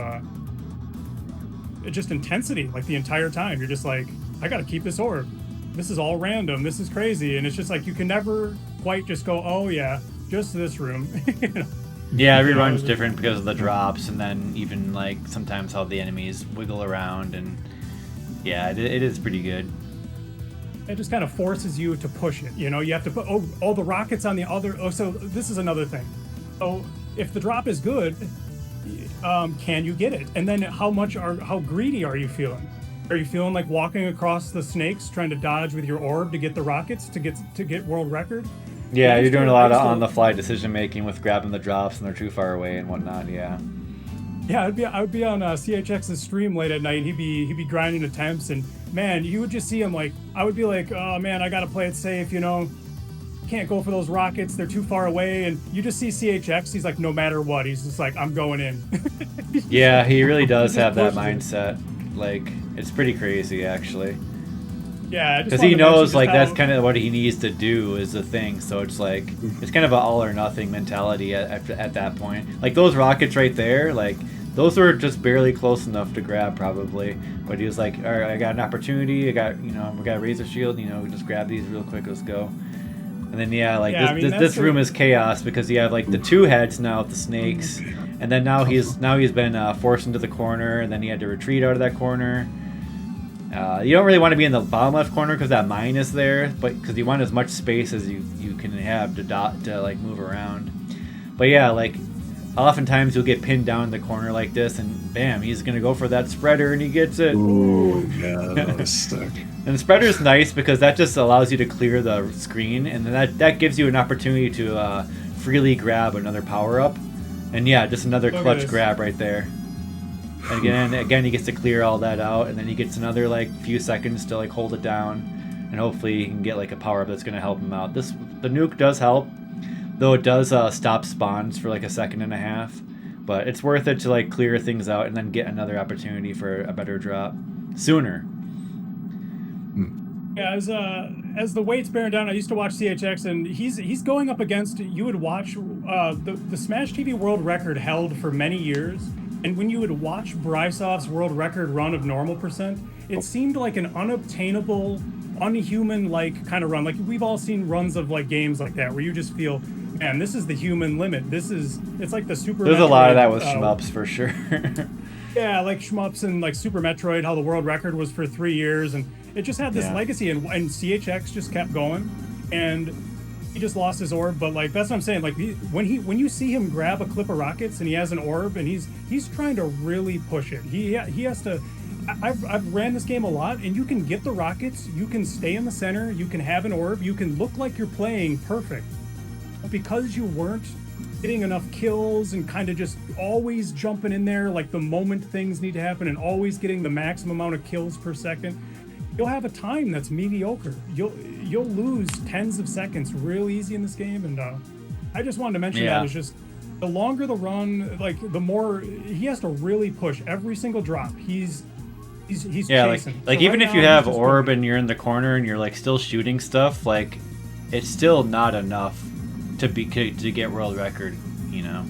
just intensity, like the entire time. You're just like, I got to keep this orb. This is all random. This is crazy. And it's just like, you can never quite just go, oh yeah, just this room. You know? Yeah, every run's different because of the drops, and then even like sometimes how the enemies wiggle around, and yeah, it is pretty good. It just kind of forces you to push it. You know, you have to put all the rockets on the other. Oh, so this is another thing. So if the drop is good, can you get it? And then how greedy are you feeling? Are you feeling like walking across the snakes trying to dodge with your orb to get the rockets to get world record? Yeah, you're doing a lot of on-the-fly decision-making with grabbing the drops and they're too far away and whatnot, yeah. Yeah, I would be on CHX's stream late at night, and he'd be grinding attempts, and man, you would just see him like, I would be like, oh man, I gotta play it safe, you know, can't go for those rockets, they're too far away, and you just see CHX, he's like, no matter what, he's just like, I'm going in. Yeah, he really does have that mindset. Like, it's pretty crazy, actually. Yeah, because he knows like that's kind of what he needs to do is the thing. So it's like it's kind of an all or nothing mentality at that point. Like those rockets right there, like those were just barely close enough to grab probably. But he was like, all right, I got an opportunity. we got a razor shield. You know, just grab these real quick. Let's go. And then this room is chaos because you have like the two heads now with the snakes, and then now he's been forced into the corner, and then he had to retreat out of that corner. You don't really want to be in the bottom left corner because that mine is there, but because you want as much space as you can have to like move around. But yeah, like oftentimes you'll get pinned down in the corner like this, and bam, he's gonna go for that spreader, and he gets it. Ooh, yeah, that was stuck. And the spreader's nice because that just allows you to clear the screen, and that gives you an opportunity to freely grab another power up. And yeah, just another clutch grab right there. And again, he gets to clear all that out, and then he gets another like few seconds to like hold it down, and hopefully he can get like a power up that's gonna help him out. The nuke does help, though it does stop spawns for like a second and a half, but it's worth it to like clear things out and then get another opportunity for a better drop sooner. Yeah, as the weight's bearing down, I used to watch CHX, and he's going up against. You would watch the Smash TV world record held for many years. And when you would watch Brysov's world record run of normal percent, it seemed like an unobtainable, unhuman-like kind of run. Like we've all seen runs of like games like that where you just feel, man, this is the human limit. It's like the Super. There's Metroid, a lot of that with shmups for sure. Yeah, like shmups and like Super Metroid, how the world record was for 3 years, and it just had this legacy, and CHX just kept going, and he just lost his orb. But like that's what I'm saying. Like when you see him grab a clip of rockets and he has an orb and he's trying to really push it. He has to. I've ran this game a lot, and you can get the rockets, you can stay in the center, you can have an orb, you can look like you're playing perfect, but because you weren't getting enough kills and kind of just always jumping in there like the moment things need to happen and always getting the maximum amount of kills per second, you'll have a time that's mediocre. You'll lose tens of seconds real easy in this game. And I just wanted to mention that it's just the longer the run, like the more he has to really push every single drop. He's chasing. Like so even right if you now, have orb and you're in the corner and you're like still shooting stuff, like it's still not enough to get world record, you know.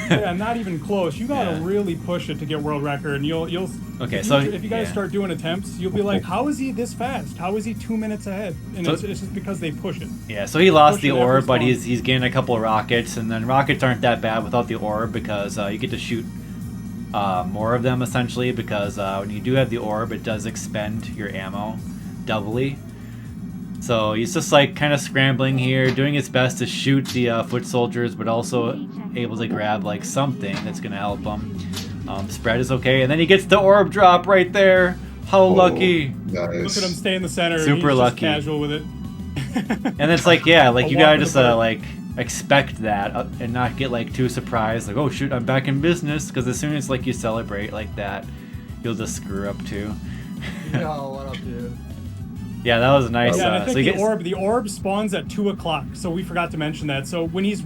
Yeah, not even close. You gotta really push it to get world record, and you'll. Okay, if you guys start doing attempts, you'll be like, how is he this fast? How is he 2 minutes ahead? And it's just because they push it. Yeah, so he lost the orb, but he's getting a couple of rockets, and then rockets aren't that bad without the orb because you get to shoot more of them essentially, because when you do have the orb, it does expend your ammo doubly. So he's just like kind of scrambling here, doing his best to shoot the foot soldiers, but also able to grab like something that's gonna help him. Spread is okay, and then he gets the orb drop right there. How lucky! Nice. Look at him stay in the center. Super He's lucky. Just casual with it. And it's like, yeah, like A you walk gotta in the just park. like expect that and not get like too surprised, like, oh shoot, I'm back in business, because as soon as like you celebrate like that, you'll just screw up too. Yo, what up, dude? Yeah, that was nice. Yeah, and I think so he the orb spawns at 2 o'clock, so we forgot to mention that. So when he's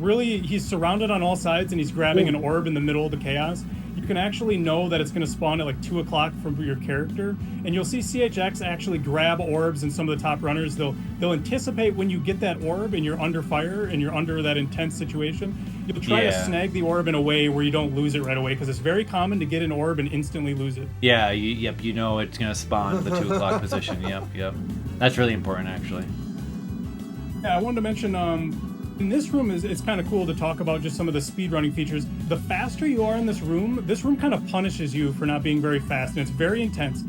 surrounded on all sides and he's grabbing an orb in the middle of the chaos, you can actually know that it's going to spawn at like 2 o'clock from your character, and you'll see CHX actually grab orbs and some of the top runners. They'll anticipate when you get that orb and you're under fire and you're under that intense situation. You'll try to snag the orb in a way where you don't lose it right away, because it's very common to get an orb and instantly lose it. Yeah, you know it's gonna spawn at the 2 o'clock position. Yep. That's really important, actually. Yeah, I wanted to mention, in this room, it's kind of cool to talk about just some of the speedrunning features. The faster you are in this room kind of punishes you for not being very fast, and it's very intense.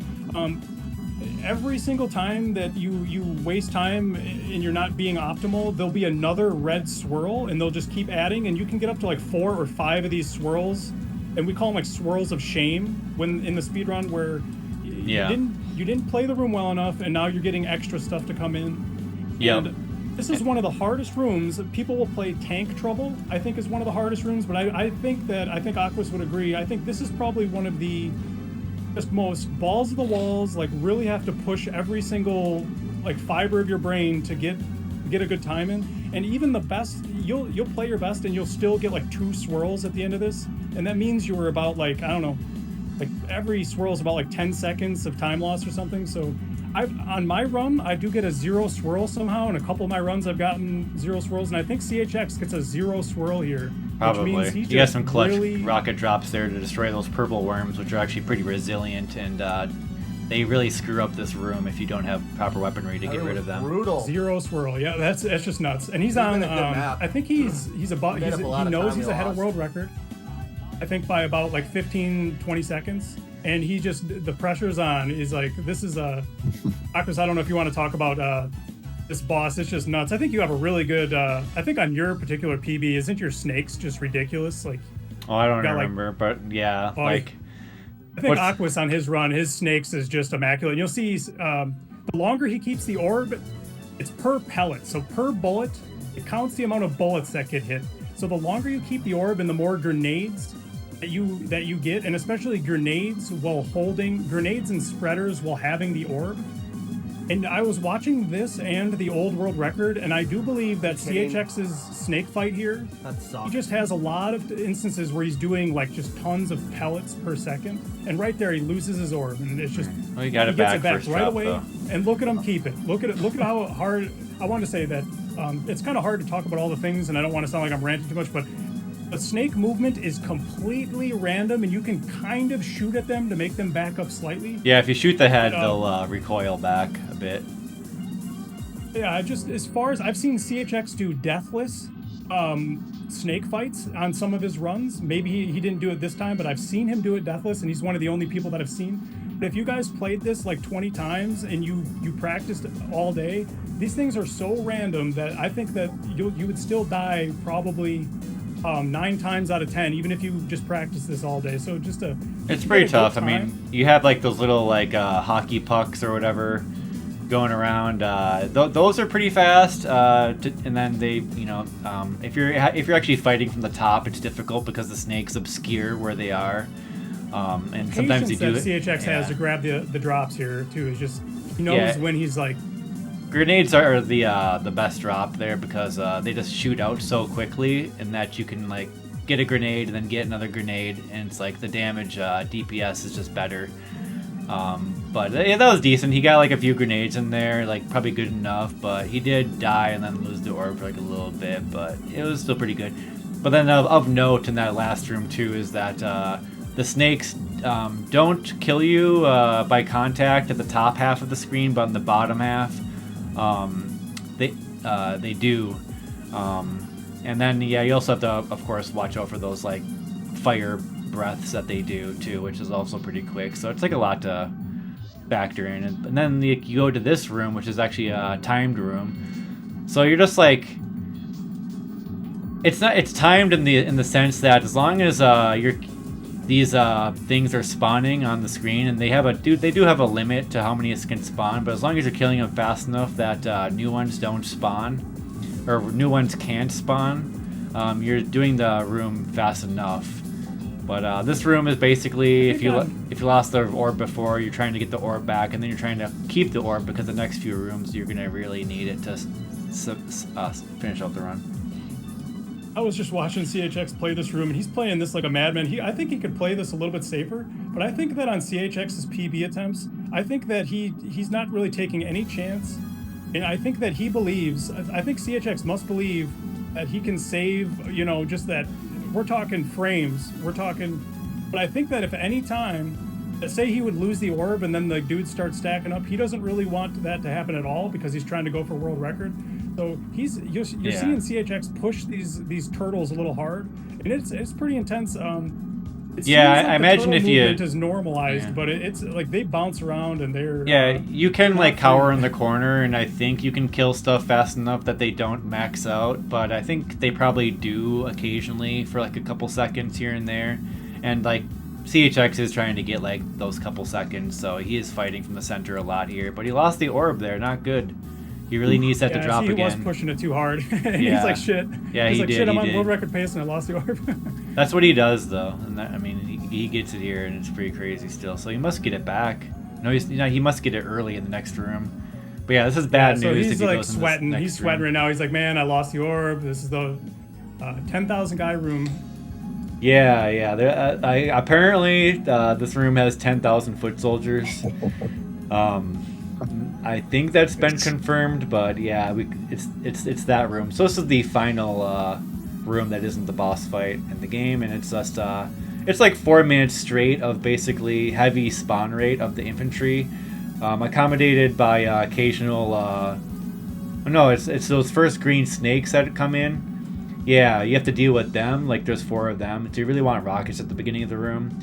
Every single time that you waste time and you're not being optimal, there'll be another red swirl, and they'll just keep adding, and you can get up to like 4 or 5 of these swirls, and we call them like swirls of shame when in the speedrun, where you didn't play the room well enough, and now you're getting extra stuff to come in. Yep. And this is one of the hardest rooms. People will play Tank Trouble, I think, is one of the hardest rooms, but I think Aquas would agree. I think this is probably one of the just most balls of the walls, like really have to push every single like fiber of your brain to get a good time in. And even the best, you'll play your best and you'll still get like 2 swirls at the end of this, and that means you were about like, I don't know, like every swirl is about like 10 seconds of time loss or something. So on my run, I do get a 0 swirl somehow, and a couple of my runs I've gotten 0 swirls, and I think CHX gets a 0 swirl here. Probably. Which means You got some clutch rocket drops there to destroy those purple worms, which are actually pretty resilient, and they really screw up this room if you don't have proper weaponry to get rid of them. Brutal. 0 swirl, yeah, that's just nuts. And he's on. I think he knows he's ahead of world record. I think by about like 15-20 seconds. And he just, the pressure's on. He's like, this is Aquas, I don't know if you want to talk about this boss. It's just nuts. I think you have a really good, I think on your particular PB, isn't your snakes just ridiculous? Like, oh, I don't remember, but yeah, I think Aquas on his run, his snakes is just immaculate. And you'll see the longer he keeps the orb, it's per pellet. So per bullet, it counts the amount of bullets that get hit. So the longer you keep the orb and the more grenades that you get, and especially grenades and spreaders while having the orb. And I was watching this and the old world record, and I do believe that CHX's snake fight here, he just has a lot of instances where he's doing like just tons of pellets per second, and right there he loses his orb, and it's just he gets it back right drop, away. though. And look at him keep it. Look at how hard. I want to say that it's kind of hard to talk about all the things, and I don't want to sound like I'm ranting too much, but the snake movement is completely random, and you can kind of shoot at them to make them back up slightly. Yeah, if you shoot the head, they'll recoil back a bit. Yeah, as far as I've seen CHX do deathless snake fights on some of his runs. Maybe he didn't do it this time, but I've seen him do it deathless, and he's one of the only people that I've seen. But if you guys played this like 20 times and you practiced all day, these things are so random that I think that you would still die probably 9 times out of 10, even if you just practice this all day. So it's pretty tough. I mean, you have like those little like hockey pucks or whatever going around. Those are pretty fast. And then they, if you're actually fighting from the top, it's difficult because the snakes obscure where they are. And sometimes you do that CHX has to grab the drops here too. Is just he knows when he's like. Grenades are the best drop there because they just shoot out so quickly, and that you can like get a grenade and then get another grenade, and it's like the damage DPS is just better. But yeah, that was decent. He got like a few grenades in there, like probably good enough, but he did die and then lose the orb for like a little bit, but it was still pretty good. But then of note in that last room too is that the snakes don't kill you by contact at the top half of the screen, but on the bottom half they do. And then you also have to of course watch out for those like fire breaths that they do too, which is also pretty quick. So it's like a lot to factor in. And then you go to this room, which is actually a timed room. So you're just like, it's timed in the sense that as long as these things are spawning on the screen, and they do have a limit to how many can spawn, but as long as you're killing them fast enough that new ones don't spawn, or new ones can't spawn, you're doing the room fast enough. But this room is basically, if you lost the orb before, you're trying to get the orb back, and then you're trying to keep the orb, because the next few rooms you're gonna really need it to finish out the run. I was just watching CHX play this room, and he's playing this like a madman. I think he could play this a little bit safer, but I think that on CHX's PB attempts, I think that he's not really taking any chance, and I think that he believes, I think CHX must believe that he can save, you know, just that, we're talking frames, but I think that if any time, say he would lose the orb and then the dudes start stacking up, he doesn't really want that to happen at all, because he's trying to go for world record. So you're seeing CHX push these turtles a little hard, and it's pretty intense. I imagine if it is normalized, but it's like they bounce around and they're you can like cower in the corner, and I think you can kill stuff fast enough that they don't max out, but I think they probably do occasionally for like a couple seconds here and there, and like CHX is trying to get like those couple seconds, so he is fighting from the center a lot here, but he lost the orb there, not good. He really needs that to drop again. He was pushing it too hard. And he's like, shit. Yeah, he's he like, did. Shit, I'm on world record pace and I lost the orb. That's what he does, though. And that, I mean, he gets it here, and it's pretty crazy still. So he must get it back. No, he must get it early in the next room. But yeah, this is bad news. So he's if he like goes sweating. In this He's sweating right now. He's like, man, I lost the orb. This is the 10,000 guy room. Yeah. Apparently, this room has 10,000 foot soldiers. I think that's been confirmed, but yeah, it's that room. So this is the final room that isn't the boss fight in the game, and it's just it's like 4 minutes straight of basically heavy spawn rate of the infantry, accommodated by occasional. No, it's those first green snakes that come in. Yeah, you have to deal with them. Like there's 4 of them. So you really want rockets at the beginning of the room.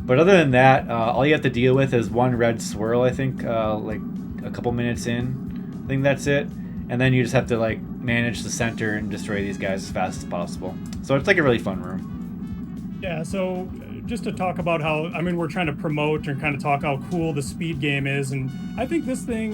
But other than that, all you have to deal with is one red swirl. I think like a couple minutes in, I think that's it, and then you just have to like manage the center and destroy these guys as fast as possible. So it's like a really fun room. Yeah, so just to talk about how, I mean, we're trying to promote and kind of talk how cool the speed game is, and I think this thing,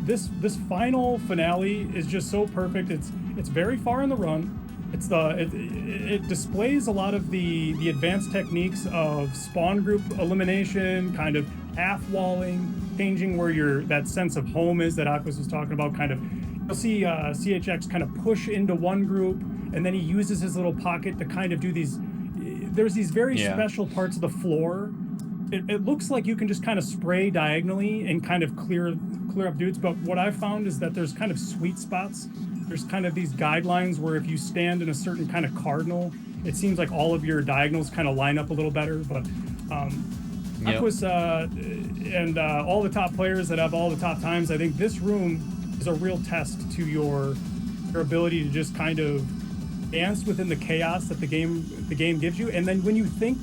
this final finale is just so perfect. It's very far in the run. It displays a lot of the advanced techniques of spawn group elimination, kind of half walling, changing where that sense of home is that Aquas was talking about. Kind of, you'll see CHX kind of push into one group, and then he uses his little pocket to kind of do these. There's these very special parts of the floor. It looks like you can just kind of spray diagonally and kind of clear up dudes. But what I've found is that there's kind of sweet spots. There's kind of these guidelines where if you stand in a certain kind of cardinal, it seems like all of your diagonals kind of line up a little better. But Aquas and all the top players that have all the top times, I think this room is a real test to your ability to just kind of dance within the chaos that the game gives you. And then when you think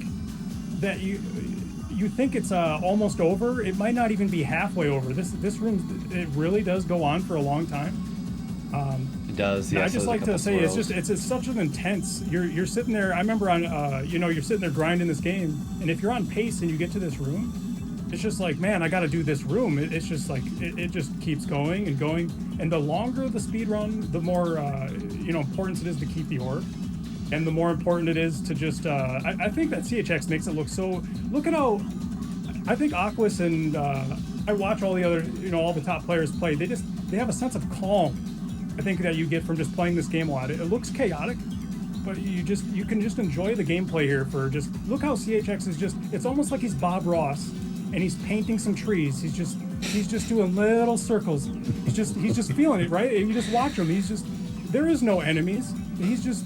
that you think it's almost over, it might not even be halfway over. This room, it really does go on for a long time. It does. Yeah. I just like to say it's such an intense. You're sitting there. I remember on you're sitting there grinding this game, and if you're on pace and you get to this room, it's just like, man, I got to do this room. It's just like it just keeps going and going, and the longer the speed run, the more important it is to keep the orb, and the more important it is to just. I think that CHX makes it look so. Look at how. I think Aquas and I watch all the other all the top players play. They have a sense of calm. I think that you get from just playing this game a lot. It looks chaotic, but you can just enjoy the gameplay here. For just look how CHX is it's almost like he's Bob Ross, and he's painting some trees. He's just doing little circles. He's just feeling it, right? You just watch him. There is no enemies. He's just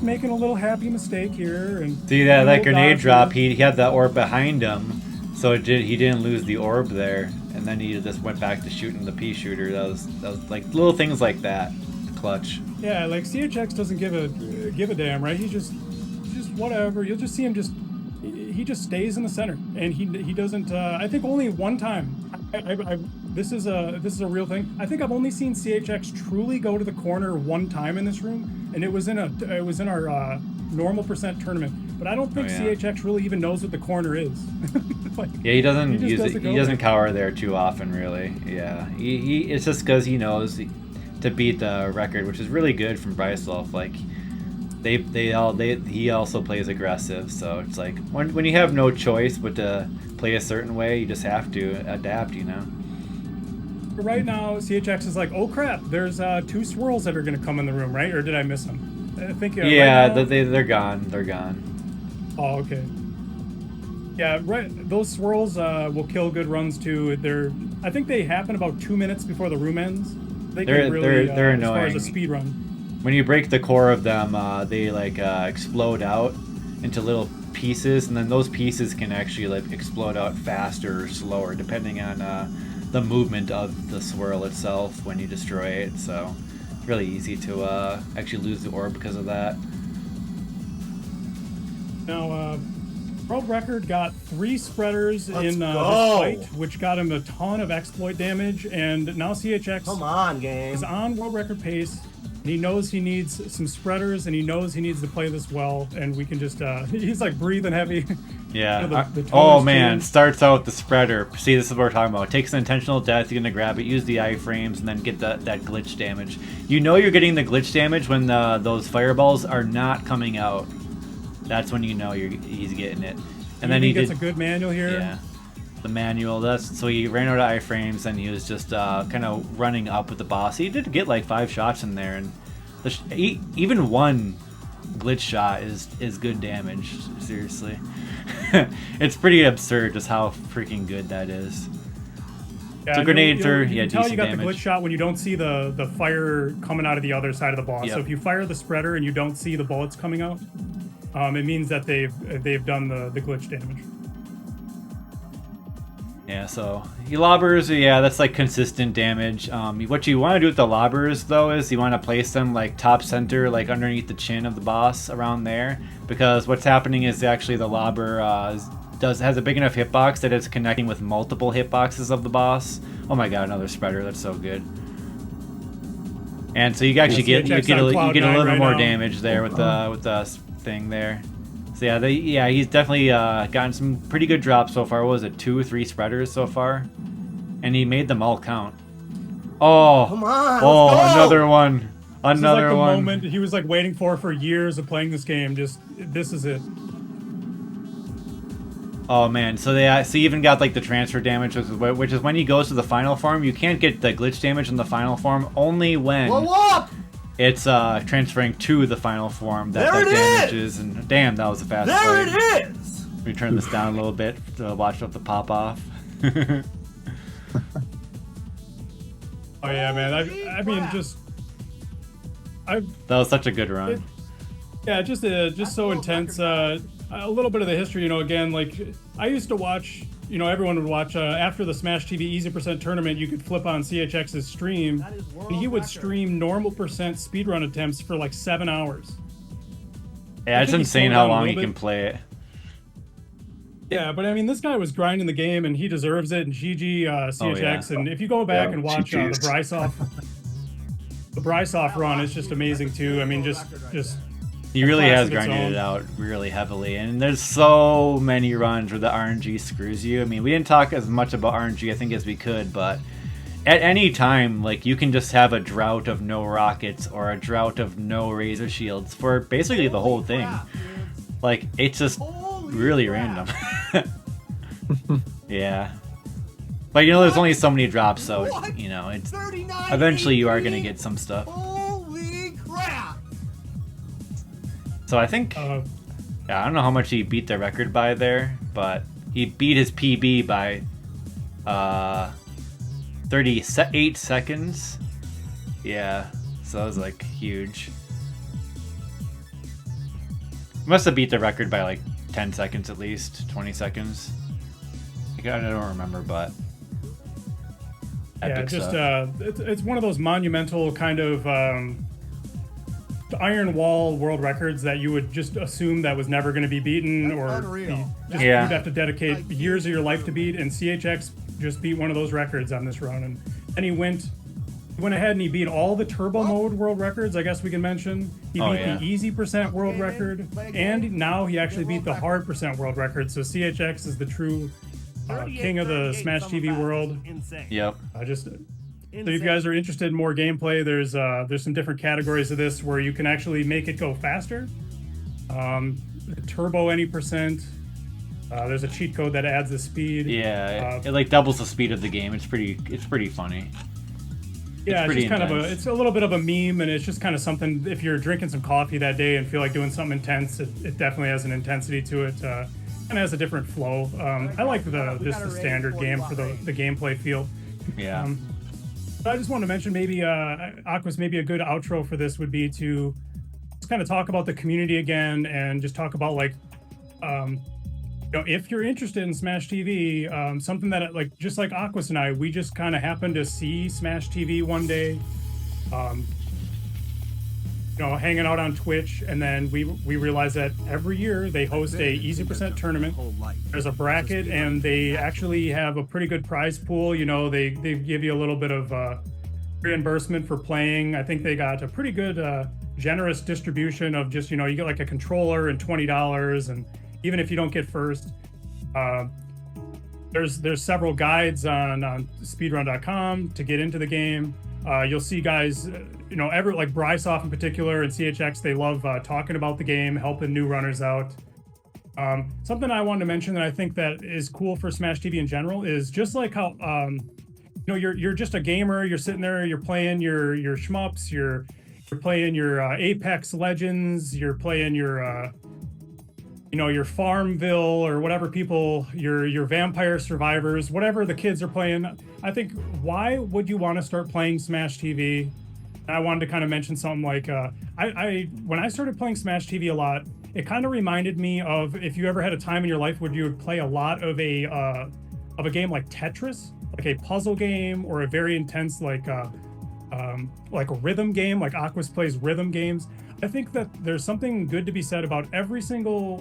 making a little happy mistake here. And see that grenade drop. He had the orb behind him, so he didn't lose the orb there. And then he just went back to shooting the pea shooter. That was like little things like that, clutch. Yeah, like CHX doesn't give a damn, right? He's just whatever. You'll just see him just he just stays in the center, and he doesn't. I think only one time. This is a real thing. I think I've only seen CHX truly go to the corner one time in this room, and it was in our normal percent tournament. But I don't think CHX really even knows what the corner is. Like, yeah, he doesn't use it. He doesn't cower there too often, really. Yeah, it's just because he knows to beat the record, which is really good from Brycelf. Like he also plays aggressive, so it's like when you have no choice but to play a certain way, you just have to adapt, you know. Right now, CHX is like, oh crap, there's 2 swirls that are gonna come in the room, right? Or did I miss them? I think yeah, right they're gone. They're gone. Oh, okay. Yeah, right. Those swirls will kill good runs too. I think they happen about 2 minutes before the room ends. They're annoying. As far as a speed run. When you break the core of them, they like explode out into little pieces, and then those pieces can actually like explode out faster or slower depending on the movement of the swirl itself when you destroy it. So it's really easy to actually lose the orb because of that. Now, world record got 3 spreaders in this fight, which got him a ton of exploit damage, and now CHX Come on, game. is on world record pace. And he knows he needs some spreaders, and he knows he needs to play this well, and we can just he's like breathing heavy. Yeah. You know, the oh man, changed. starts out with the spreader. See, this is what we're talking about. Takes an intentional death, you're gonna grab it, use the iframes, and then get that glitch damage. You know you're getting the glitch damage when those fireballs are not coming out. That's when you know he's getting it. And then he gets a good manual here. Yeah. The manual, so he ran out of iframes, and he was just kind of running up with the boss. He did get like 5 shots in there, and even one glitch shot is good damage. Seriously. It's pretty absurd just how freaking good that is. Yeah, so grenades are you can tell decent you got damage. the glitch shot when you don't see the fire coming out of the other side of the boss. Yep. So if you fire the spreader and you don't see the bullets coming out, it means that they've done the glitch damage. Yeah, so lobbers, yeah, that's like consistent damage. What you want to do with the lobbers though is you want to place them like top center, like underneath the chin of the boss, around there, because what's happening is actually the lobber has a big enough hitbox that it's connecting with multiple hitboxes of the boss. Oh my god, another spreader, that's so good. And so you actually get a little bit more damage there with the thing there. So yeah, he's definitely gotten some pretty good drops so far. What was it, 2 or 3 spreaders so far? And he made them all count. Oh, come on! Oh, another one, This is like the moment he was like waiting for years of playing this game. Just this is it. Oh man, so he even got like the transfer damage, which is when he goes to the final form. You can't get the glitch damage in the final form, only when Blow up! it's transferring to the final form that damages. And damn, that was a fast There play. it is! Let me turn this down a little bit to watch out the pop off. Oh yeah, man. I mean, that was such a good run. Just so intense. A little bit of the history, again, like I used to watch, everyone would watch after the Smash TV Easy Percent tournament, you could flip on CHX's stream, and he would stream normal percent speedrun attempts for like 7 hours. Yeah, it's insane how long you can play it. Yeah, but I mean, this guy was grinding the game, and he deserves it, and GG CHX, and if you go back and watch the Brycelf run, it's just amazing too. I mean, just he really has grinded it out really heavily, and there's so many runs where the RNG screws you. I mean, we didn't talk as much about RNG, I think, as we could, but at any time, like, you can just have a drought of no rockets or a drought of no razor shields for basically the whole thing. Like, it's just really random. Yeah. But, there's only so many drops, so, it's eventually you are going to get some stuff. Holy crap! So I think, I don't know how much he beat the record by there, but he beat his PB by 38 seconds. Yeah, so that was like huge. Must have beat the record by like 10 seconds at least, 20 seconds. I don't remember, but yeah, just it's one of those monumental kind of iron wall world records that you would just assume that was never going to be beaten, or unreal. you'd have to dedicate years of your life to beat. And CHX just beat one of those records on this run, and then he went ahead and he beat all the turbo mode world records, I guess we can mention. He beat the easy percent world record, and now he actually beat the hard percent world record. So CHX is the true king of the Smash TV world. Yep. So if you guys are interested in more gameplay, there's some different categories of this where you can actually make it go faster. Turbo any percent. There's a cheat code that adds the speed. Yeah, it like doubles the speed of the game. It's pretty funny. Yeah, it's just kind of it's a little bit of a meme, and it's just kind of something. If you're drinking some coffee that day and feel like doing something intense, it definitely has an intensity to it. And has a different flow. I like the standard game for the gameplay feel. Yeah. I just wanted to mention maybe Aquas, maybe a good outro for this would be to just kind of talk about the community again, and just talk about like if you're interested in Smash TV, something that like just like Aquas and I, we just kind of happened to see Smash TV one day, hanging out on Twitch, and then we realized that every year they host a easy percent tournament. There's a bracket, and they actually have a pretty good prize pool. They give you a little bit of reimbursement for playing. I think they got a pretty good generous distribution of just you get like a controller and $20, and even if you don't get first, there's several guides on speedrun.com to get into the game. You'll see guys, like Brysoff in particular and CHX, they love talking about the game, helping new runners out. Something I wanted to mention that I think that is cool for Smash TV in general is just like how, you're just a gamer, you're sitting there, you're playing your shmups, you're playing your Apex Legends, you're playing your Farmville or whatever your Vampire Survivors, whatever the kids are playing. I think, why would you want to start playing Smash TV? I wanted to kind of mention something like, when I started playing Smash TV a lot, it kind of reminded me of if you ever had a time in your life where you would play a lot of a game like Tetris, like a puzzle game, or a very intense like a rhythm game, like Aquas plays rhythm games. I think that there's something good to be said about every single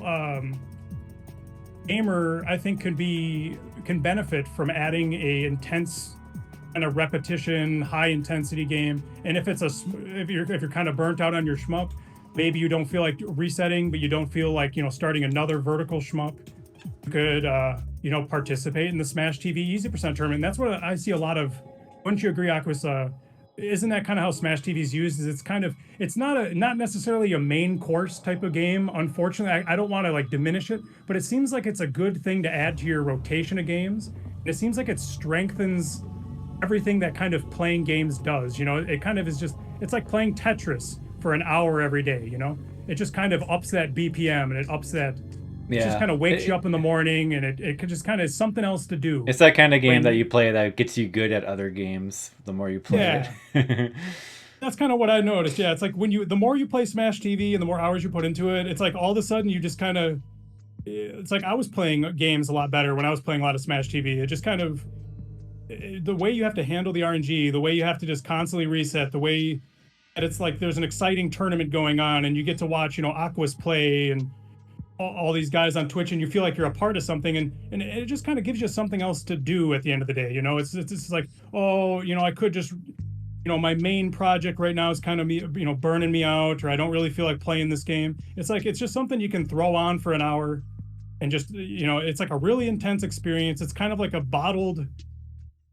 gamer. I think can benefit from adding a intense and a repetition, high intensity game. And if you're kind of burnt out on your shmup, maybe you don't feel like resetting, but you don't feel like starting another vertical shmup, you could participate in the Smash TV Easy Percent tournament. And that's what I see a lot of. Wouldn't you agree, Aquas? Isn't that kind of how Smash TV is used? Is it's not necessarily a main course type of game. Unfortunately, I don't want to like diminish it, but it seems like it's a good thing to add to your rotation of games. And it seems like it strengthens everything that kind of playing games does. It kind of is it's like playing Tetris for an hour every day. It just kind of ups that BPM, and it ups that. It just kind of wakes you up in the morning, and it could just kind of something else to do. It's that kind of game that you play that gets you good at other games the more you play it. That's kind of what I noticed. Yeah, it's like the more you play Smash TV and the more hours you put into it, it's like all of a sudden you just kind of, it's like I was playing games a lot better when I was playing a lot of Smash TV. It just kind of, the way you have to handle the RNG, the way you have to just constantly reset, the way that it's like there's an exciting tournament going on and you get to watch, Aquas play and all these guys on Twitch, and you feel like you're a part of something, and it just kind of gives you something else to do at the end of the day. It's like, I could just, my main project right now is kind of me, burning me out, or I don't really feel like playing this game. It's like, it's just something you can throw on for an hour and just, it's like a really intense experience. It's kind of like a bottled,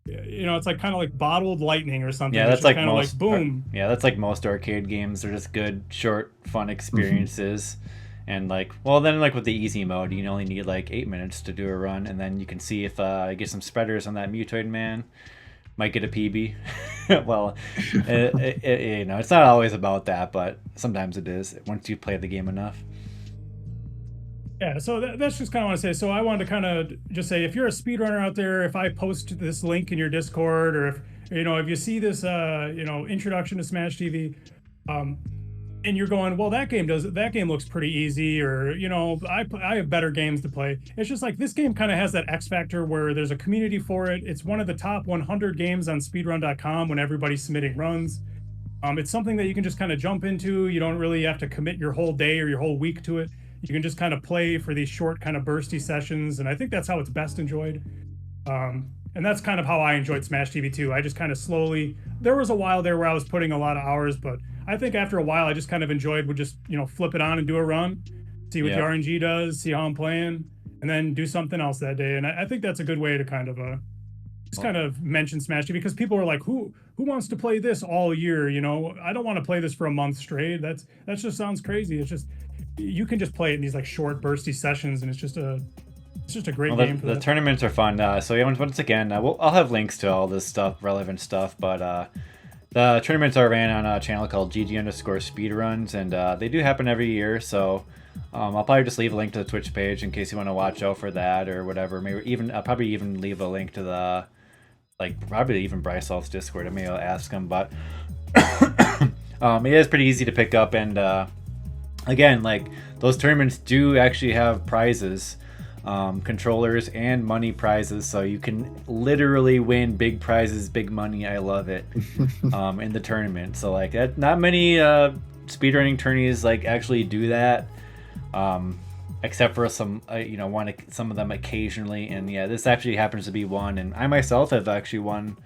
it's like kind of like bottled lightning or something. Yeah, that's like kind most, of like boom. Yeah, that's like most arcade games. They're just good, short, fun experiences. And then with the easy mode, you only need like 8 minutes to do a run, and then you can see if you get some spreaders on that Mutoid man, might get a PB. Well, it's not always about that, but sometimes it is once you play the game enough. Yeah, so that's just kind of what I say. So I wanted to kind of just say, if you're a speedrunner out there, if I post this link in your Discord, or if you see this introduction to Smash TV, and you're going, well, that game looks pretty easy, or I have better games to play. It's just like this game kind of has that X factor where there's a community for it. It's one of the top 100 games on speedrun.com when everybody's submitting runs. It's something that you can just kind of jump into. You don't really have to commit your whole day or your whole week to it. You can just kind of play for these short, kind of bursty sessions, and I think that's how it's best enjoyed. And that's kind of how I enjoyed Smash TV too. I just kind of slowly. There was a while there where I was putting a lot of hours, but I think after a while, I just kind of enjoyed. Would just flip it on and do a run, see what the RNG does, see how I'm playing, and then do something else that day. And I think that's a good way to kind of just kind of mention Smash TV, because people are like, who wants to play this all year? I don't want to play this for a month straight. That just sounds crazy. It's just you can just play it in these like short bursty sessions, and it's just a great game for the tournaments are fun. So once again, I'll have links to all this stuff, relevant stuff, but the tournaments are ran on a channel called GG_speedruns, and they do happen every year. So I'll probably just leave a link to the Twitch page in case you want to watch out for that or whatever. Maybe even I'll probably even leave a link to the probably even Bryce Hall's Discord. I may ask him, but it is pretty easy to pick up. And again, like those tournaments do actually have prizes, controllers and money prizes, so you can literally win big prizes, big money. I love it. In the tournament. So like that, not many speedrunning tourneys like actually do that. Except for some, some of them occasionally, and yeah, this actually happens to be one. And I myself have actually won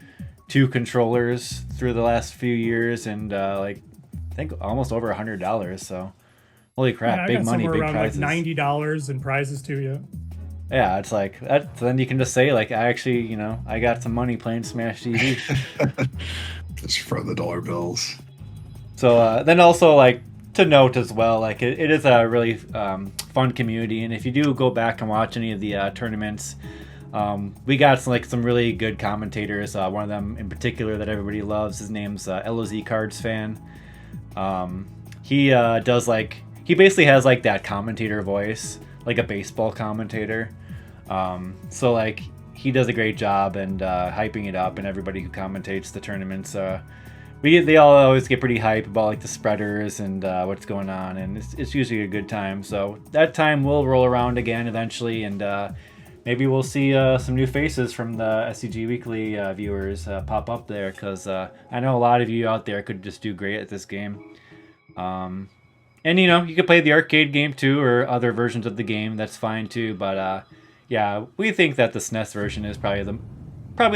2 controllers through the last few years, and I think almost over $100. So, holy crap, big money, big prizes. Like $90 in prizes too, yeah. Yeah, it's like that. So then you can just say like, I actually, I got some money playing Smash TV. Just for the dollar bills. So then also like, to note as well, like it is a really fun community, and if you do go back and watch any of the tournaments, we got some really good commentators. One of them in particular that everybody loves, his name's LOZ Cards Fan. He does he basically has like that commentator voice, like a baseball commentator. So like he does a great job and hyping it up, and everybody who commentates the tournaments. They all always get pretty hype about like the spreaders and what's going on, and it's usually a good time. So that time will roll around again eventually, and maybe we'll see some new faces from the STG Weekly viewers pop up there, because I know a lot of you out there could just do great at this game. And you could play the arcade game too, or other versions of the game. That's fine too. But yeah, we think that the SNES version is probably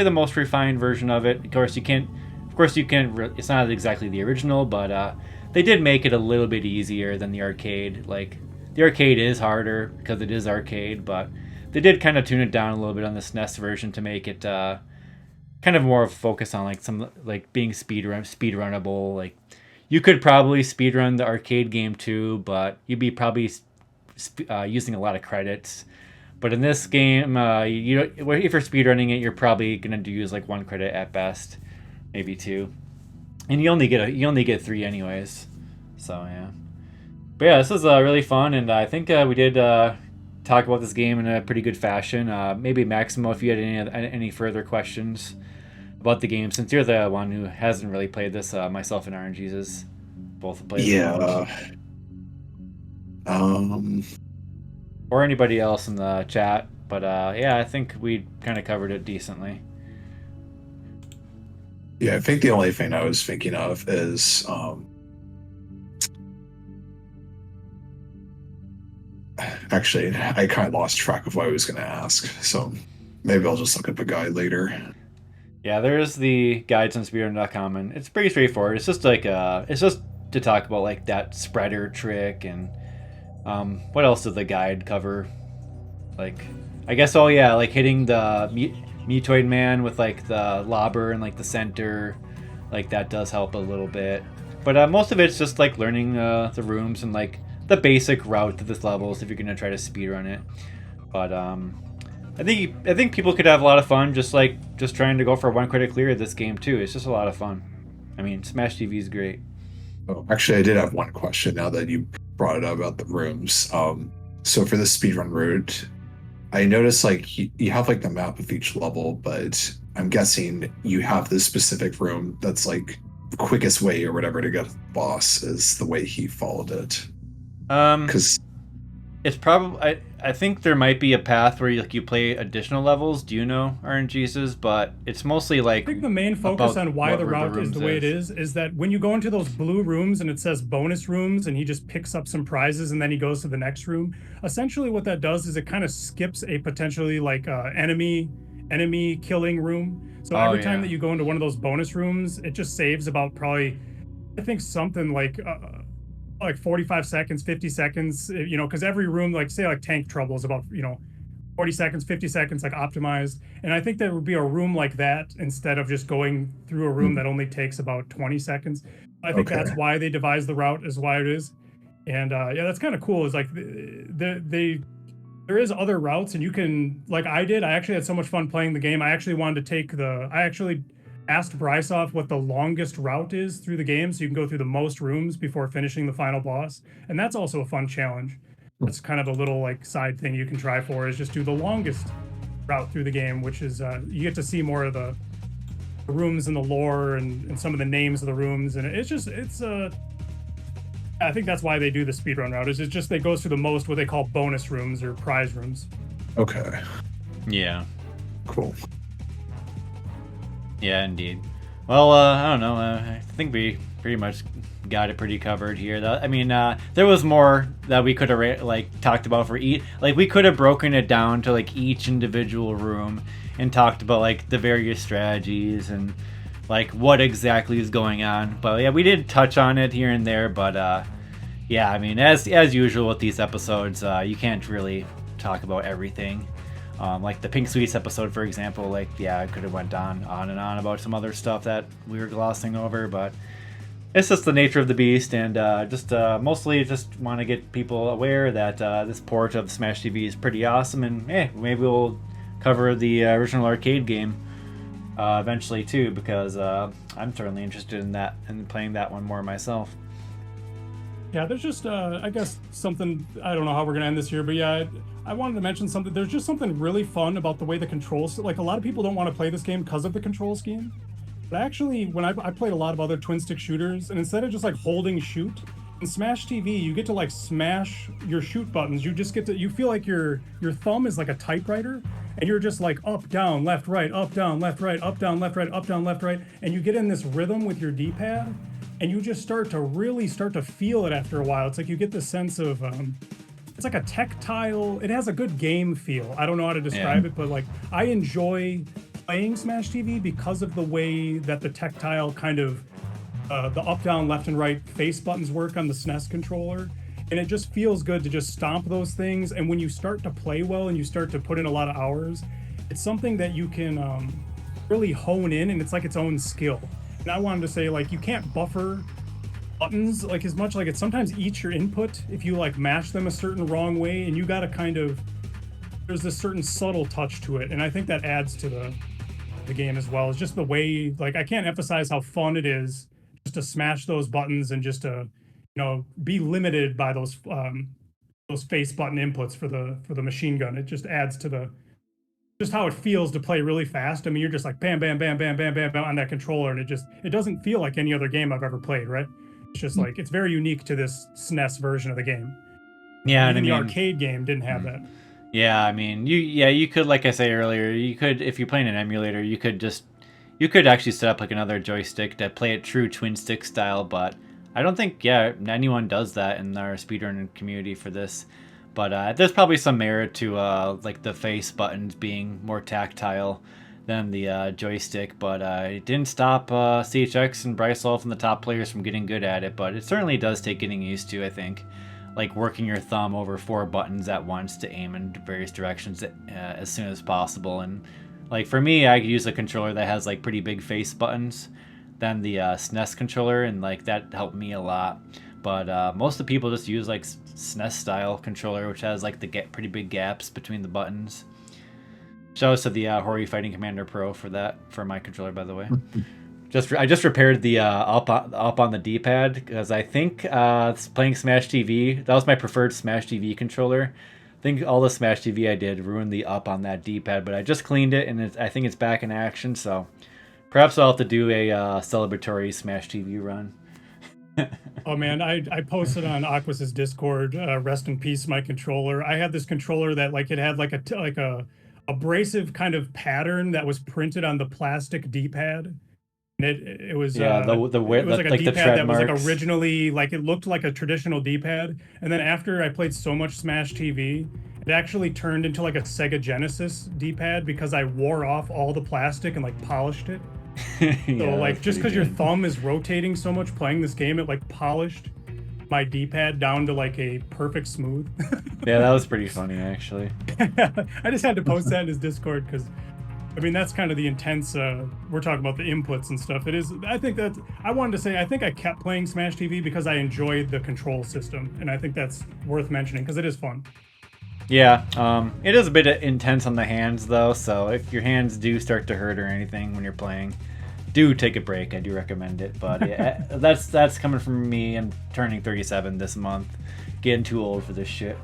the most refined version of it. Of course, you can't. It's not exactly the original, but they did make it a little bit easier than the arcade. Like the arcade is harder because it is arcade, but they did kind of tune it down a little bit on the SNES version to make it kind of more of a focus on like some like being speedrunnable. Like you could probably speedrun the arcade game too, but you'd be probably using a lot of credits. But in this game, if you're speedrunning it, you're probably gonna use like 1 credit at best. Maybe 2, and you only get 3 anyways. So yeah, but yeah, this is really fun, and I think we did talk about this game in a pretty good fashion. Maybe Maximo, if you had any further questions about the game, since you're the one who hasn't really played this. Myself and RNG's both played. Yeah. Or anybody else in the chat, but yeah, I think we kind of covered it decently. Yeah, I think the only thing I was thinking of is actually, I kind of lost track of what I was going to ask, so maybe I'll just look up a guide later. Yeah, there's the guides on speedrun.com, and it's pretty straightforward. It's just like it's just to talk about like that spreader trick, and what else did the guide cover? Like, I guess like hitting the Mutoid Man with like the lobber and like the center, like that does help a little bit. But most of it's just like learning the rooms and like the basic route to this levels if you're gonna try to speedrun it. But I think people could have a lot of fun just trying to go for 1 credit clear of this game too. It's just a lot of fun. I mean, Smash TV is great. Oh, actually, I did have one question now that you brought it up about the rooms. So for the speedrun route, I noticed like you have like the map of each level, but I'm guessing you have this specific room that's like the quickest way or whatever to get to the boss is the way he followed it. Because It's probably I think there might be a path where you play additional levels. Do you know RNGs? But it's mostly like I think the main focus on why the route is the way it is that when you go into those blue rooms and it says bonus rooms and he just picks up some prizes and then he goes to the next room, essentially what that does is it kind of skips a potentially like enemy killing room. So every time that you go into one of those bonus rooms, it just saves about probably, I think something like 45 seconds, 50 seconds, you know, because every room, like say like tank trouble is about, you know, 40 seconds, 50 seconds, like optimized. And I think there would be a room like that instead of just going through a room that only takes about 20 seconds. I think that's why they devised the route is why it is. And yeah, that's kind of cool. Is like there is other routes and you can, like I did, I actually had so much fun playing the game. I actually wanted to take I actually asked Bryce off what the longest route is through the game, so you can go through the most rooms before finishing the final boss. And that's also a fun challenge. That's kind of a little like side thing you can try for is just do the longest route through the game, which is you get to see more of the rooms and the lore and some of the names of the rooms. And it's I think that's why they do the speedrun route is it's just it goes through the most what they call bonus rooms or prize rooms. Okay. Yeah. Cool. Yeah, indeed. Well, I don't know. I think we pretty much got it pretty covered here. I mean, there was more that we could have like talked about for each. Like we could have broken it down to like each individual room and talked about like the various strategies and like what exactly is going on. But yeah, we did touch on it here and there. But yeah, I mean, as usual with these episodes, you can't really talk about everything. Like the Pink Sweets episode, for example, like, yeah, I could have went on and on about some other stuff that we were glossing over, but it's just the nature of the beast, and mostly just want to get people aware that this port of Smash TV is pretty awesome, and maybe we'll cover the original arcade game eventually too, because I'm certainly interested in that and playing that one more myself. Yeah, there's just, I guess, something, I don't know how we're going to end this here, but yeah, I wanted to mention something. There's just something really fun about the way the controls, like a lot of people don't want to play this game because of the control scheme. But actually, when I played a lot of other twin stick shooters, and instead of just like holding shoot, in Smash TV, you get to like smash your shoot buttons. You just get to, you feel like your thumb is like a typewriter, and you're just like up, down, left, right, up, down, left, right, up, down, left, right, up, down, left, right. And you get in this rhythm with your D-pad, and you just start to feel it after a while. It's like you get the sense of, it's like a tactile, it has a good game feel. I don't know how to describe it, but like I enjoy playing Smash TV because of the way that the tactile kind of, the up, down, left, and right face buttons work on the SNES controller. And it just feels good to just stomp those things. And when you start to play well and you start to put in a lot of hours, it's something that you can really hone in, and it's like its own skill. And I wanted to say, like, you can't buffer buttons like as much, like it sometimes eats your input if you like mash them a certain wrong way, and you gotta kind of, there's this certain subtle touch to it, and I think that adds to the game as well. It's just the way, like, I can't emphasize how fun it is just to smash those buttons and just to, you know, be limited by those face button inputs for the machine gun. It just adds to the just how it feels to play really fast. I mean, you're just like bam, bam, bam, bam, bam, bam, bam on that controller, and it doesn't feel like any other game I've ever played, right? It's just like, it's very unique to this SNES version of the game. Yeah, and the arcade game didn't have that. Yeah, I mean, you could, like I say earlier, you could, if you're playing an emulator, you could actually set up like another joystick to play it true twin stick style, but I don't think, anyone does that in our speedrunning community for this. But there's probably some merit to like the face buttons being more tactile than the joystick, but it didn't stop CHX and Bryce Wolf and the top players from getting good at it, but it certainly does take getting used to, I think. Like working your thumb over 4 buttons at once to aim in various directions as soon as possible. And like for me, I use a controller that has like pretty big face buttons than the SNES controller, and like that helped me a lot. But most of the people just use like SNES style controller, which has like the pretty big gaps between the buttons. Shout out to the Hori Fighting Commander Pro for my controller, by the way. I just repaired the up on the D-pad because I think playing Smash TV, that was my preferred Smash TV controller. I think all the Smash TV I did ruined the up on that D-pad, but I just cleaned it, and I think it's back in action. So perhaps I'll have to do a celebratory Smash TV run. Oh man, I posted on Aquas's Discord, rest in peace, my controller. I had this controller that like it had like a abrasive kind of pattern that was printed on the plastic D-pad. And it was Yeah, it was like a like the D-pad tread that was like marks. originally like it looked like a traditional D-pad. And then after I played so much Smash TV, it actually turned into like a Sega Genesis D-pad because I wore off all the plastic and like polished it. So Yeah, like that's just pretty because your good. thumb is rotating so much playing this game, it like polished my D-pad down to like a perfect smooth. Yeah, that was pretty funny actually. I just had to post that in his Discord because I mean that's kind of the intense we're talking about the inputs and stuff. It is I think that I wanted to say I think I kept playing Smash TV because I enjoyed the control system, and I think that's worth mentioning because it is fun. Yeah, it is a bit intense on the hands though, so if your hands do start to hurt or anything when you're playing, do take a break. I do recommend it, but yeah, that's coming from me. I'm turning 37 this month, getting too old for this shit.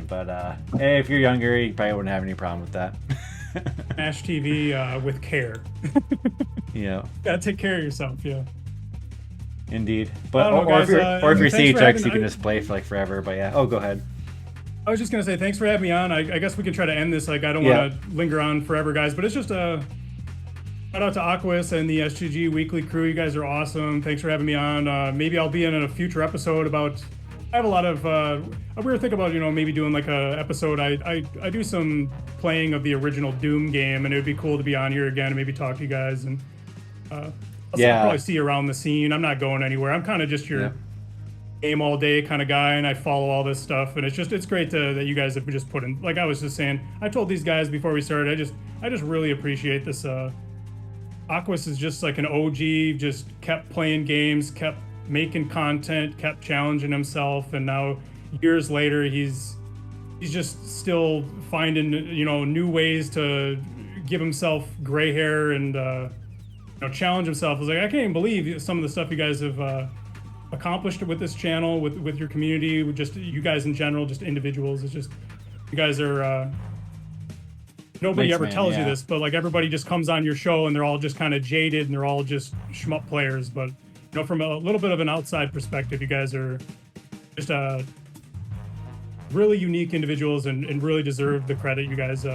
But hey, if you're younger, you probably wouldn't have any problem with that. Smash TV with care. Yeah, Gotta take care of yourself, yeah. indeed. I But don't know, or guys, if you're thanks for CHX, you having- can just play for like forever. But yeah, oh, go ahead. I was just gonna say thanks for having me on. I guess we can try to end this. Like I don't Yeah. want to linger on forever, guys. But it's just a shout out to Aquas and the STG Weekly crew. You guys are awesome. Thanks for having me on. Maybe I'll be in a future episode about. I have a lot of. We were thinking about maybe doing like a episode. I do some playing of the original Doom game, and it would be cool to be on here again and maybe talk to you guys and. I'll Yeah. probably see you around the scene. I'm not going anywhere. I'm kind of just your. Yeah. Game all day kind of guy, and I follow all this stuff, and it's great that you guys have just put in. Like I was just saying, I told these guys before we started, I just really appreciate this. Aquas is just like an OG, just kept playing games, kept making content, kept challenging himself, and now years later he's just still finding new ways to give himself gray hair and challenge himself. I was like, I can't even believe some of the stuff you guys have accomplished with this channel, with your community, with just you guys in general, just individuals. It's just you guys are nobody Thanks, ever man, tells you yeah. this, but like everybody just comes on your show and they're all just kind of jaded and they're all just shmup players. But from a little bit of an outside perspective, you guys are just really unique individuals and really deserve the credit you guys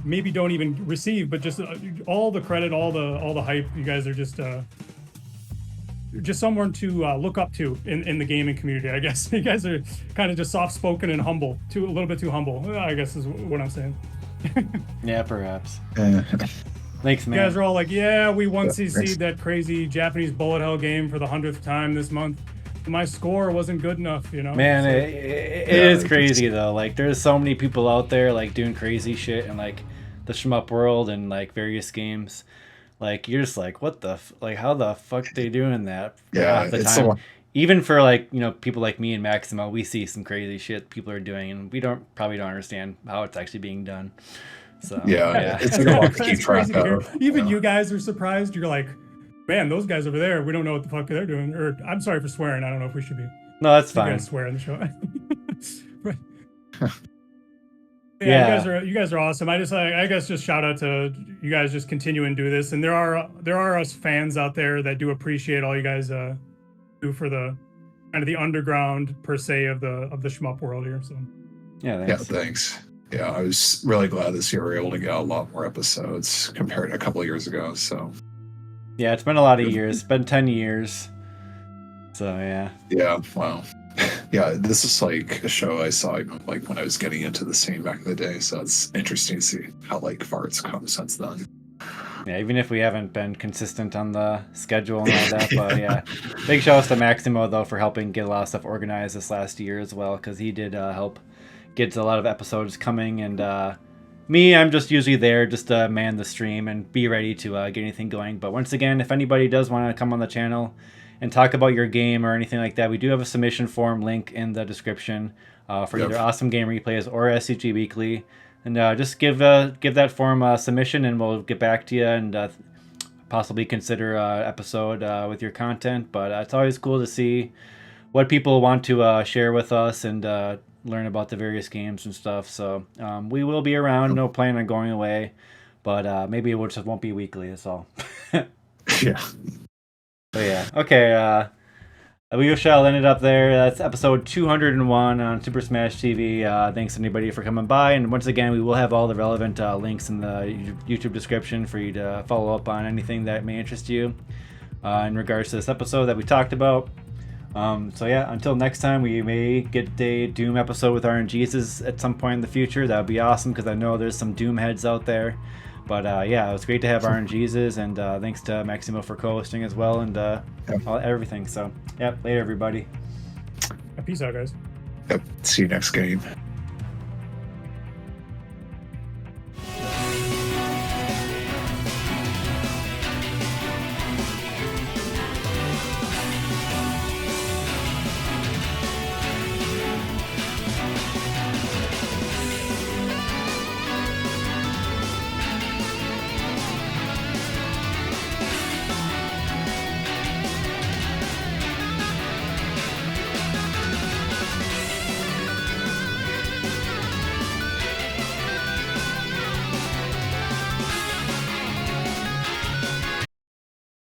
maybe don't even receive, but just all the credit, all the hype. You guys are just someone to look up to in the gaming community, I guess. You guys are kind of just soft-spoken and humble, a little bit too humble, I guess is what I'm saying. Yeah, perhaps. Eh, Thanks, man. You guys are all like, yeah, we won Yeah, CC'd thanks. that crazy Japanese bullet hell game for the 100th time this month. My score wasn't good enough, Man, So- it Yeah, is crazy though. Like, there's so many people out there like doing crazy shit in like the shmup world and like various games. Like, you're just like, what the like, how the fuck they doing that? Yeah, half the it's time. a- Even for like people like me and Maximo, we see some crazy shit people are doing, and we probably don't understand how it's actually being done. So Yeah, it's like a lot to keep That's track crazy to hear. of. Even Yeah. you guys are surprised. You're like, man, those guys over there, we don't know what the fuck they're doing. Or I'm sorry for swearing. I don't know if we should be. no, that's You fine. guys swear on the show. Right. Yeah. You guys are awesome. I guess just shout out to you guys. Just continue and do this. And there are us fans out there that do appreciate all you guys do for the kind of the underground per se of the shmup world here. So Yeah, Yeah, thanks. thanks. Yeah, I was really glad this year we were able to get a lot more episodes compared to a couple of years ago. So Yeah, it's been a lot of years. It's been 10 years. So yeah. yeah, wow. Yeah, this is like a show I saw like when I was getting into the scene back in the day. So it's interesting to see how like far it's come since then. Yeah, even if we haven't been consistent on the schedule and all that, but yeah, big shout outs to Maximo though for helping get a lot of stuff organized this last year as well, because he did help get a lot of episodes coming. And me, I'm just usually there just to man the stream and be ready to get anything going. But once again, if anybody does want to come on the channel and talk about your game or anything like that, we do have a submission form link in the description for either Awesome Game Replays or SCG Weekly. And just give that form a submission, and we'll get back to you and possibly consider an episode with your content. But it's always cool to see what people want to share with us and learn about the various games and stuff. So we will be around. No plan on going away, but maybe it just won't be weekly. That's all. Yeah. So yeah, okay. We shall end it up there. That's episode 201 on Super Smash TV. Thanks anybody for coming by, and once again, we will have all the relevant links in the YouTube description for you to follow up on anything that may interest you in regards to this episode that we talked about. So yeah, until next time, we may get a Doom episode with RNGs at some point in the future. That would be awesome because I know there's some Doom heads out there. But yeah, it was great to have RNGs, and thanks to Maximo for co-hosting as well, and everything. So, yep, later, everybody. Peace out, guys. Yep. See you next game.